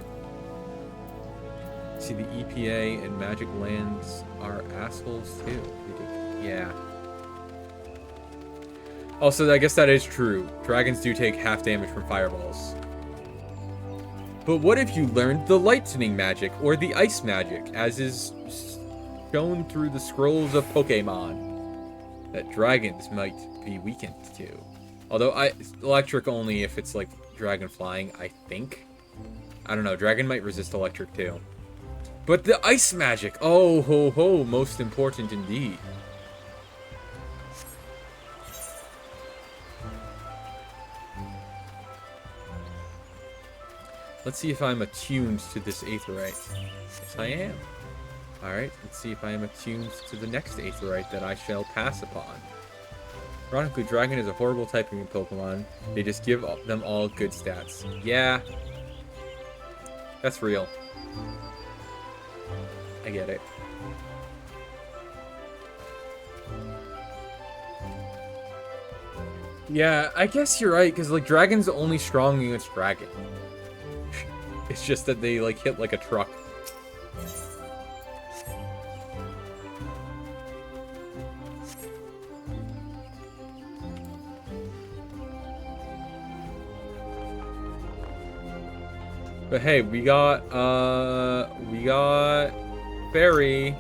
See, the EPA and Magic Lands are assholes too. Yeah. Also, I guess that is true. Dragons do take half damage from fireballs. But what if you learned the lightning magic or the ice magic, as is shown through the scrolls of Pokemon, that dragons might be weakened to? Although, electric only if it's like dragon flying, I think. I don't know, dragon might resist electric too. But the ice magic, oh ho ho, most important indeed. Let's see if I'm attuned to this aetheryte. Yes, I am. Alright, let's see if I am attuned to the next aetheryte that I shall pass upon. Ironically, Dragon is a horrible typing in Pokemon. They just give them all good stats. Yeah. That's real. I get it. Yeah, I guess you're right, because, like, Dragon's only strong against Dragon. It's just that they, like, hit like a truck. But hey, we got Fairy.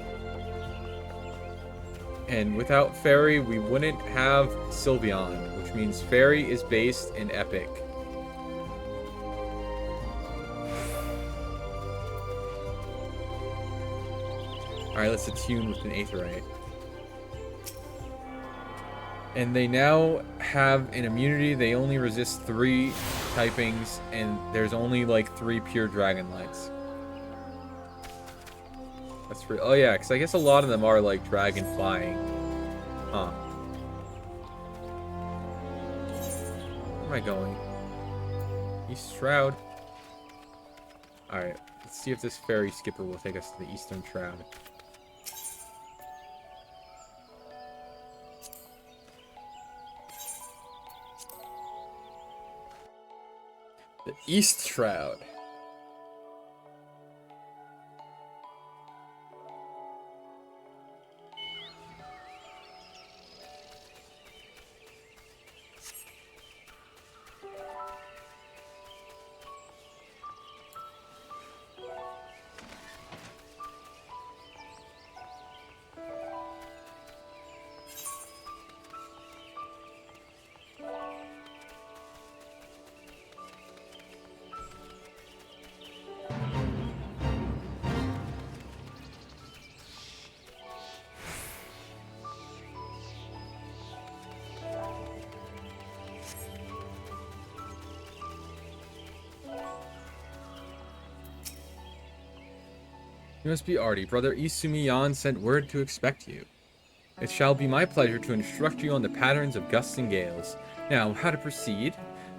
And without Fairy, we wouldn't have Sylveon, which means Fairy is based in Epic. Alright, let's attune with an aetheryte. And they now have an immunity. They only resist 3 typings, and there's only like 3 pure Dragonlights. That's pretty. Oh yeah, because I guess a lot of them are like dragon flying. Huh. Where am I going? East Shroud. Alright, let's see if this fairy skipper will take us to the Eastern Shroud. The East Shroud. You must be Artie. Brother Isumiyan sent word to expect you. It shall be my pleasure to instruct you on the patterns of gusts and gales. Now, how to proceed?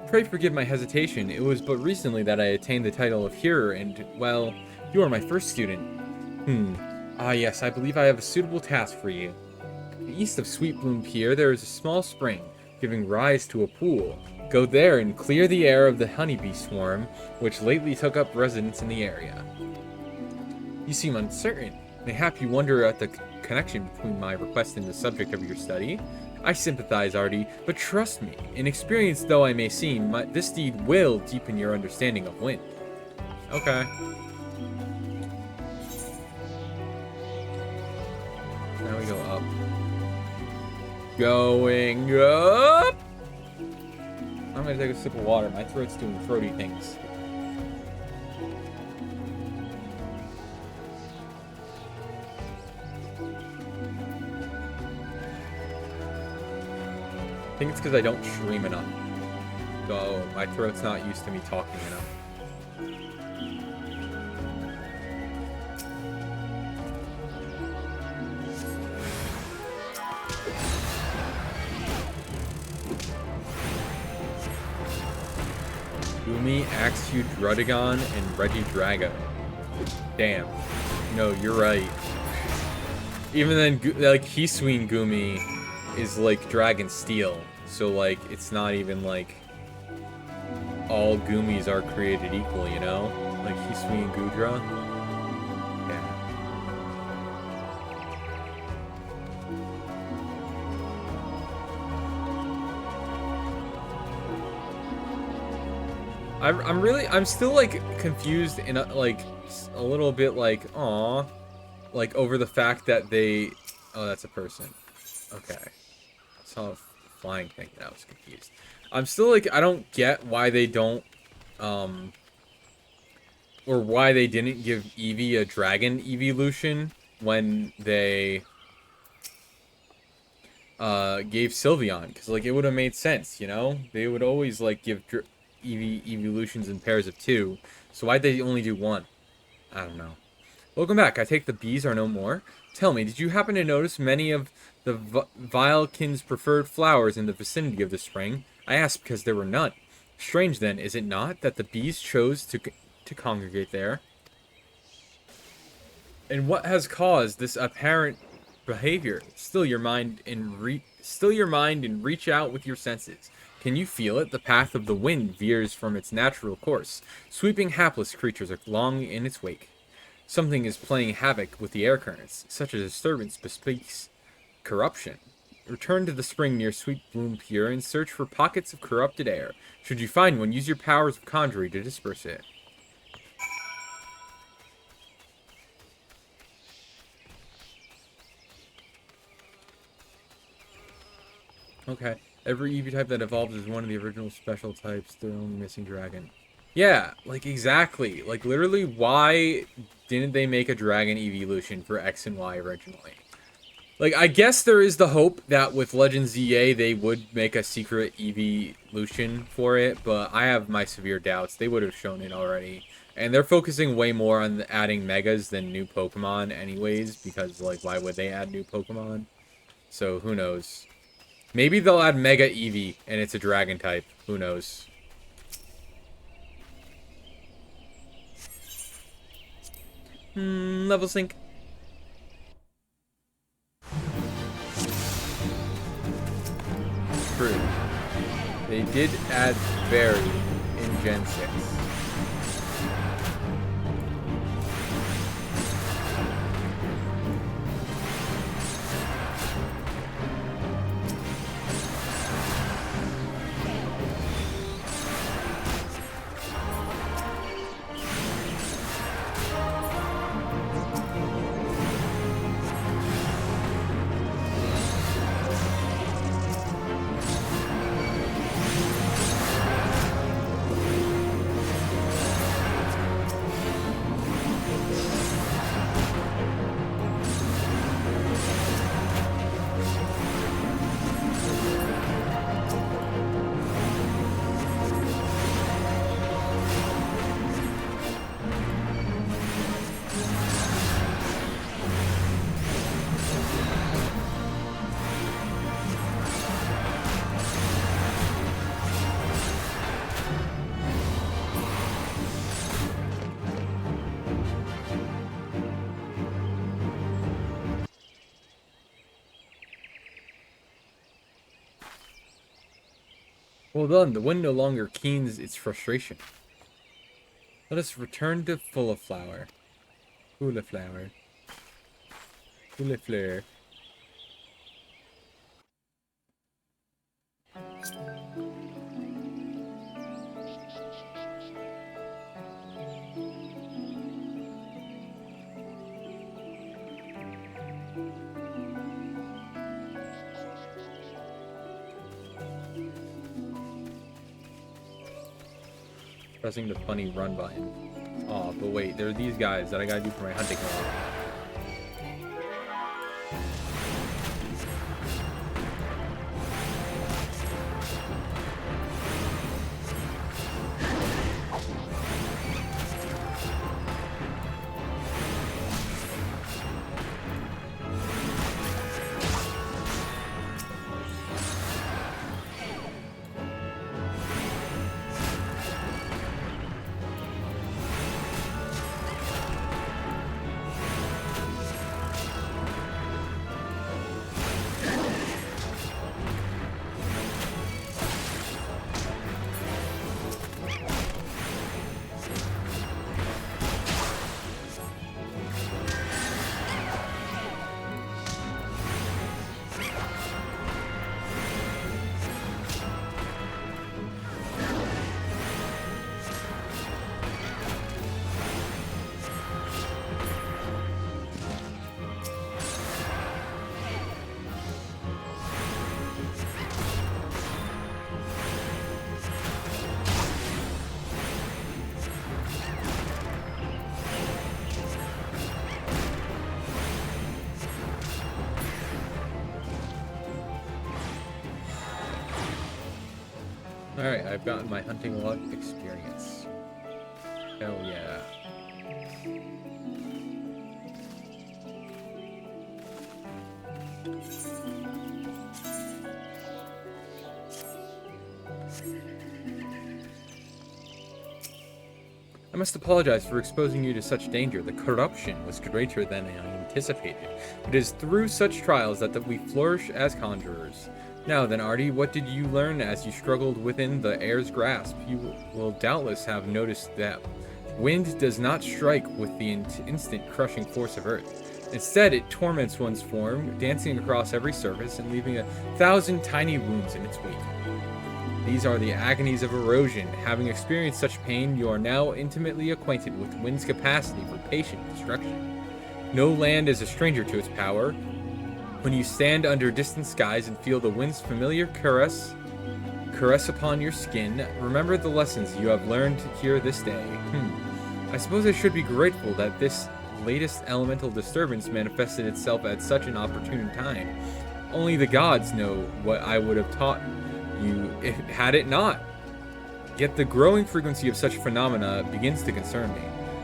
Pray forgive my hesitation. It was but recently that I attained the title of Hearer, and, well, you are my first student. Ah yes, I believe I have a suitable task for you. East of Sweetbloom Pier, there is a small spring, giving rise to a pool. Go there and clear the air of the honeybee swarm, which lately took up residence in the area. You seem uncertain. Mayhap you wonder at the connection between my request and the subject of your study. I sympathize, Artie, but trust me, inexperienced though I may seem, this deed will deepen your understanding of wind. Okay. Now we go up. Going up! I'm gonna take a sip of water. My throat's doing throaty things. I think it's because I don't stream enough. So my throat's not used to me talking enough. Gumi, Axew, Drudigon, and Regidrago. Damn. No, you're right. Even then, like, Hisui Gumi is like Dragon Steel. So, like, it's not even like all Gumis are created equal, you know? Like Hisui and Gudra. Yeah. I'm still like confused and like a little bit like, aw, like over the fact that they, oh, that's a person. Okay. I saw a flying thing and I was confused. I'm still like, I don't get why they don't, or why they didn't give Eevee a dragon evolution when they, gave Sylveon. Because, like, it would have made sense, you know? They would always, like, give Eevee evolutions in pairs of 2. So why'd they only do 1? I don't know. Welcome back. I take the bees are no more. Tell me, did you happen to notice many of the Vilekin's preferred flowers in the vicinity of the spring? I asked because there were none. Strange, then, is it not, that the bees chose to congregate there? And what has caused this apparent behavior? Still your mind and reach out with your senses. Can you feel it? The path of the wind veers from its natural course, sweeping hapless creatures along in its wake. Something is playing havoc with the air currents. Such a disturbance bespeaks corruption. Return to the spring near Sweet Bloom Pier and search for pockets of corrupted air. Should you find one, use your powers of conjuring to disperse it. Okay. Every Eevee type that evolves is one of the original special types. They're only missing dragon. Yeah, like exactly. Like literally, why didn't they make a dragon evolution for X and Y originally? Like, I guess there is the hope that with Legends ZA they would make a secret evolution for it, but I have my severe doubts. They would have shown it already. And they're focusing way more on adding megas than new Pokemon anyways, because, like, why would they add new Pokemon? So, who knows? Maybe they'll add Mega Eevee, and it's a dragon type. Who knows? Level sync. True. They did add Fairy in Gen 6. Well done, the wind no longer keens its frustration. Let us return to Fulliflower. Fulliflower. Fullifleur. pressing the funny run button. Oh, but wait, there are these guys that I gotta do for my hunting log. Alright, I've gotten my hunting log experience. Hell yeah. I must apologize for exposing you to such danger. The corruption was greater than I anticipated. It is through such trials that we flourish as conjurers. Now then, Artie, what did you learn as you struggled within the air's grasp? You will doubtless have noticed that wind does not strike with the instant crushing force of earth. Instead, it torments one's form, dancing across every surface and leaving 1,000 tiny wounds in its wake. These are the agonies of erosion. Having experienced such pain, you are now intimately acquainted with wind's capacity for patient destruction. No land is a stranger to its power. When you stand under distant skies and feel the wind's familiar caress upon your skin, remember the lessons you have learned here this day. I suppose I should be grateful that this latest elemental disturbance manifested itself at such an opportune time. Only the gods know what I would have taught you had it not. Yet the growing frequency of such phenomena begins to concern me.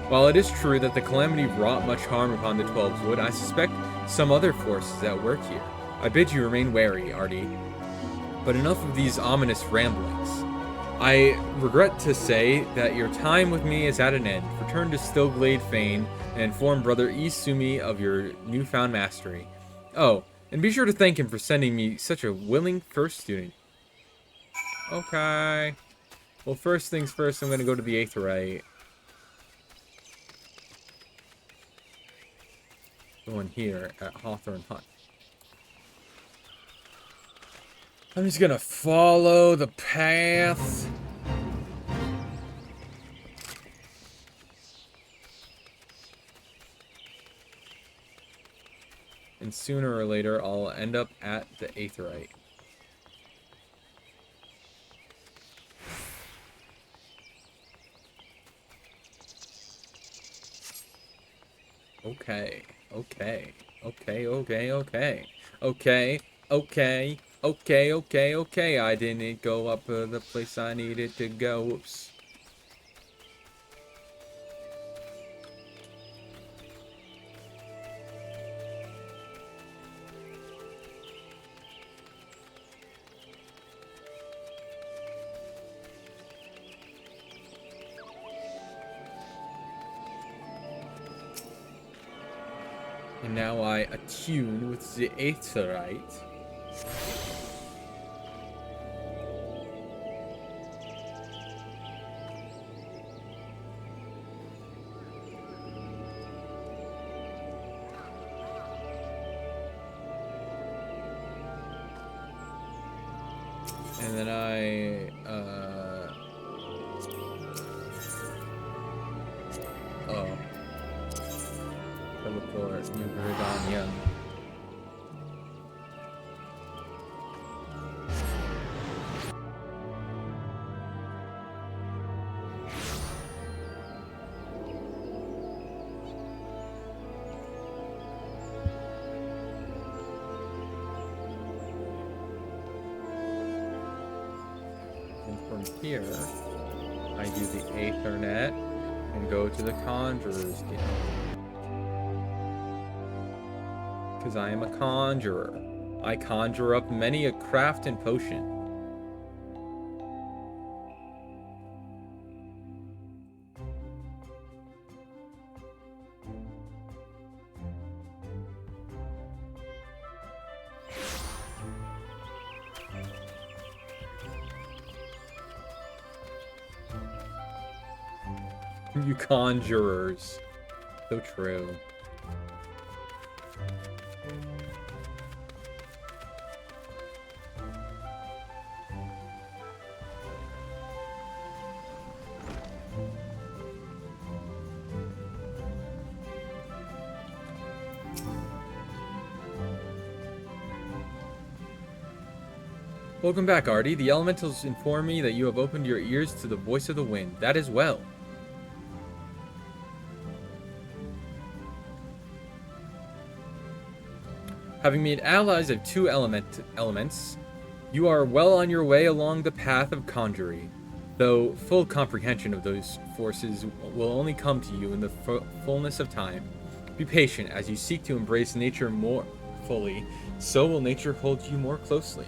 While it is true that the calamity wrought much harm upon the 12's Wood, I suspect some other forces at work here. I bid you remain wary, Artie. But enough of these ominous ramblings. I regret to say that your time with me is at an end. Return to Stillglade Fane and inform Brother Izumi of your newfound mastery. Oh, and be sure to thank him for sending me such a willing first student. Okay. Well, first things first, I'm going to go to the Aetheryte. Going here at Hawthorne Hut. I'm just gonna follow the path. And sooner or later, I'll end up at the Aetheryte. Okay. Okay. I didn't go up the place I needed to go. Whoops. And now I attune with the Aetheryte. And then teleport New Verdania. here, I do the Aethernet and go to the Conjurer's Guild. Because I am a conjurer. I conjure up many a craft and potion. You conjurers. So true. Welcome back, Artie. The elementals inform me that you have opened your ears to the voice of the wind. That is well. Having made allies of two elements, you are well on your way along the path of conjury, though full comprehension of those forces will only come to you in the fullness of time. Be patient as you seek to embrace nature more fully, so will nature hold you more closely.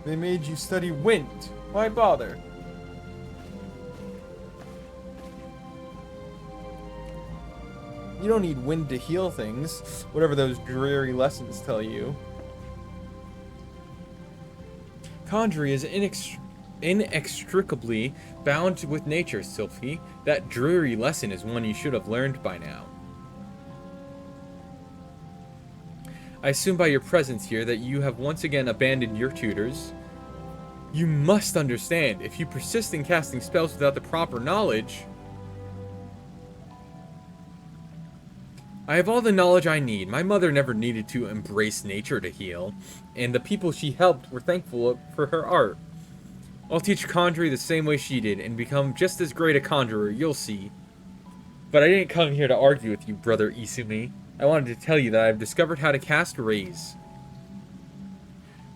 They made you study wind. Why bother? You don't need wind to heal things, whatever those dreary lessons tell you. Conjury is inextricably bound with nature, Sylphie. That dreary lesson is one you should have learned by now. I assume by your presence here that you have once again abandoned your tutors. You must understand, if you persist in casting spells without the proper knowledge... I have all the knowledge I need. My mother never needed to embrace nature to heal, and the people she helped were thankful for her art. I'll teach conjury the same way she did, and become just as great a conjurer, you'll see. But I didn't come here to argue with you, brother Isumi. I wanted to tell you that I've discovered how to cast rays.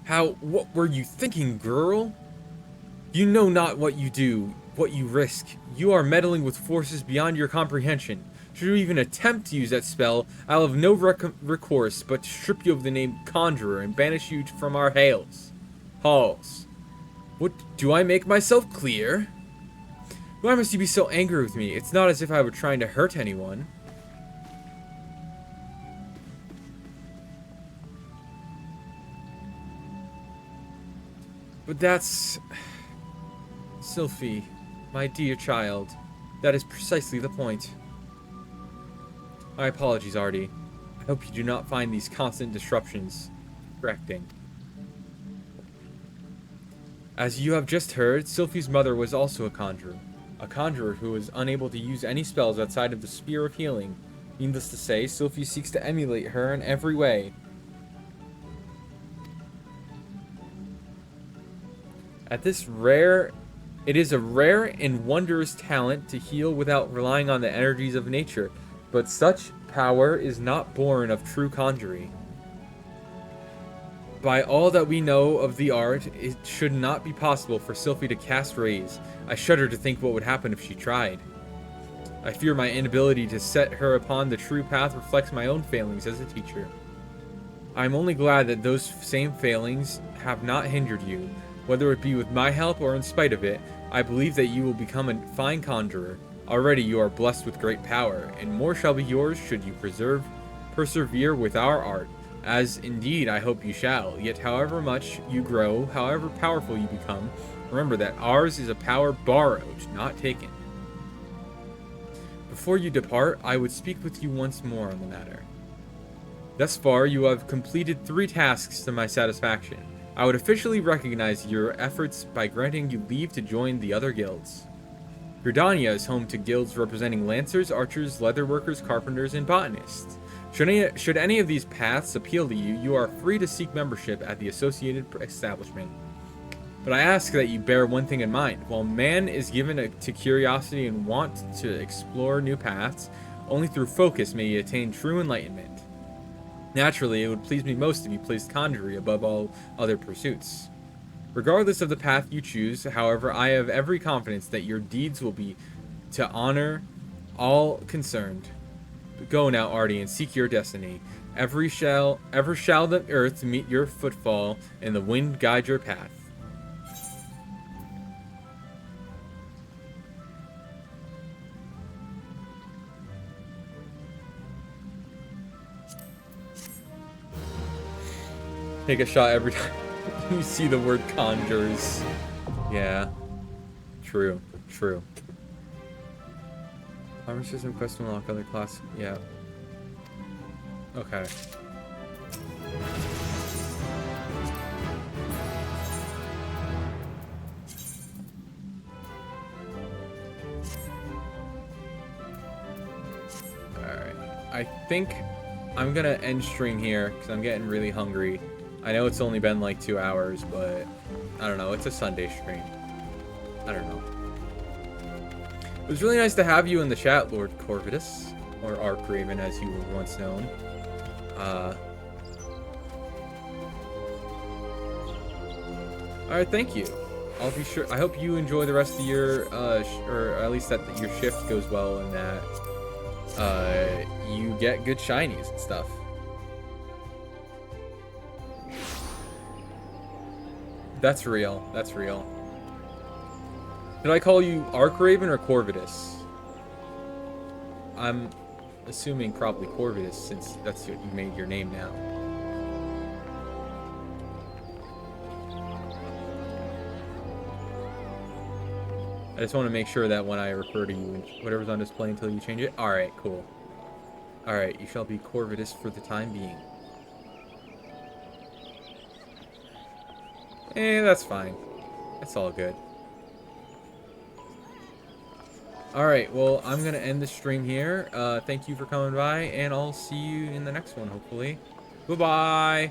What were you thinking, girl? You know not what you do, what you risk. You are meddling with forces beyond your comprehension. Should you even attempt to use that spell, I'll have no recourse but to strip you of the name Conjurer and banish you from our halls. What, do I make myself clear? Why must you be so angry with me? It's not as if I were trying to hurt anyone. But that's... Sylphie, my dear child, that is precisely the point. My apologies, Artie. I hope you do not find these constant disruptions distracting. As you have just heard, Sylphie's mother was also a conjurer who was unable to use any spells outside of the Spear of Healing. Needless to say, Sylphie seeks to emulate her in every way. It is a rare and wondrous talent to heal without relying on the energies of nature, but such power is not born of true conjuring. By all that we know of the art, it should not be possible for Sylphie to cast rays. I shudder to think what would happen if she tried. I fear my inability to set her upon the true path reflects my own failings as a teacher. I am only glad that those same failings have not hindered you. Whether it be with my help or in spite of it, I believe that you will become a fine conjurer. Already you are blessed with great power, and more shall be yours should you persevere with our art, as indeed I hope you shall. Yet however much you grow, however powerful you become, remember that ours is a power borrowed, not taken. Before you depart, I would speak with you once more on the matter. Thus far, you have completed 3 tasks to my satisfaction. I would officially recognize your efforts by granting you leave to join the other guilds. Gridania is home to guilds representing lancers, archers, leatherworkers, carpenters, and botanists. Should any of these paths appeal to you, you are free to seek membership at the associated establishment. But I ask that you bear one thing in mind. While man is given to curiosity and want to explore new paths, only through focus may he attain true enlightenment. Naturally, it would please me most to be placed conjury above all other pursuits. Regardless of the path you choose, however, I have every confidence that your deeds will be to honor all concerned. Go now, Artie, and seek your destiny. Ever shall the earth meet your footfall, and the wind guide your path. Take a shot every time you see the word conjures. Yeah. True. True. Armor system quest to unlock other class. Yeah. Okay. Alright. I think I'm gonna end stream here because I'm getting really hungry. I know it's only been like 2 hours, but I don't know. It's a Sunday stream. I don't know. It was really nice to have you in the chat, Lord Corvidus, or Archraven as you were once known. Alright, thank you. I'll be sure. I hope you enjoy the rest of your, or at least that your shift goes well and that you get good shinies and stuff. That's real. That's real. Did I call you Archraven or Corvidus? I'm assuming probably Corvidus since that's what you made your name now. I just want to make sure that when I refer to you, whatever's on display until you change it. Alright, cool. Alright, you shall be Corvidus for the time being. That's fine. That's all good. Alright, well, I'm going to end the stream here. Thank you for coming by, and I'll see you in the next one, hopefully. Goodbye!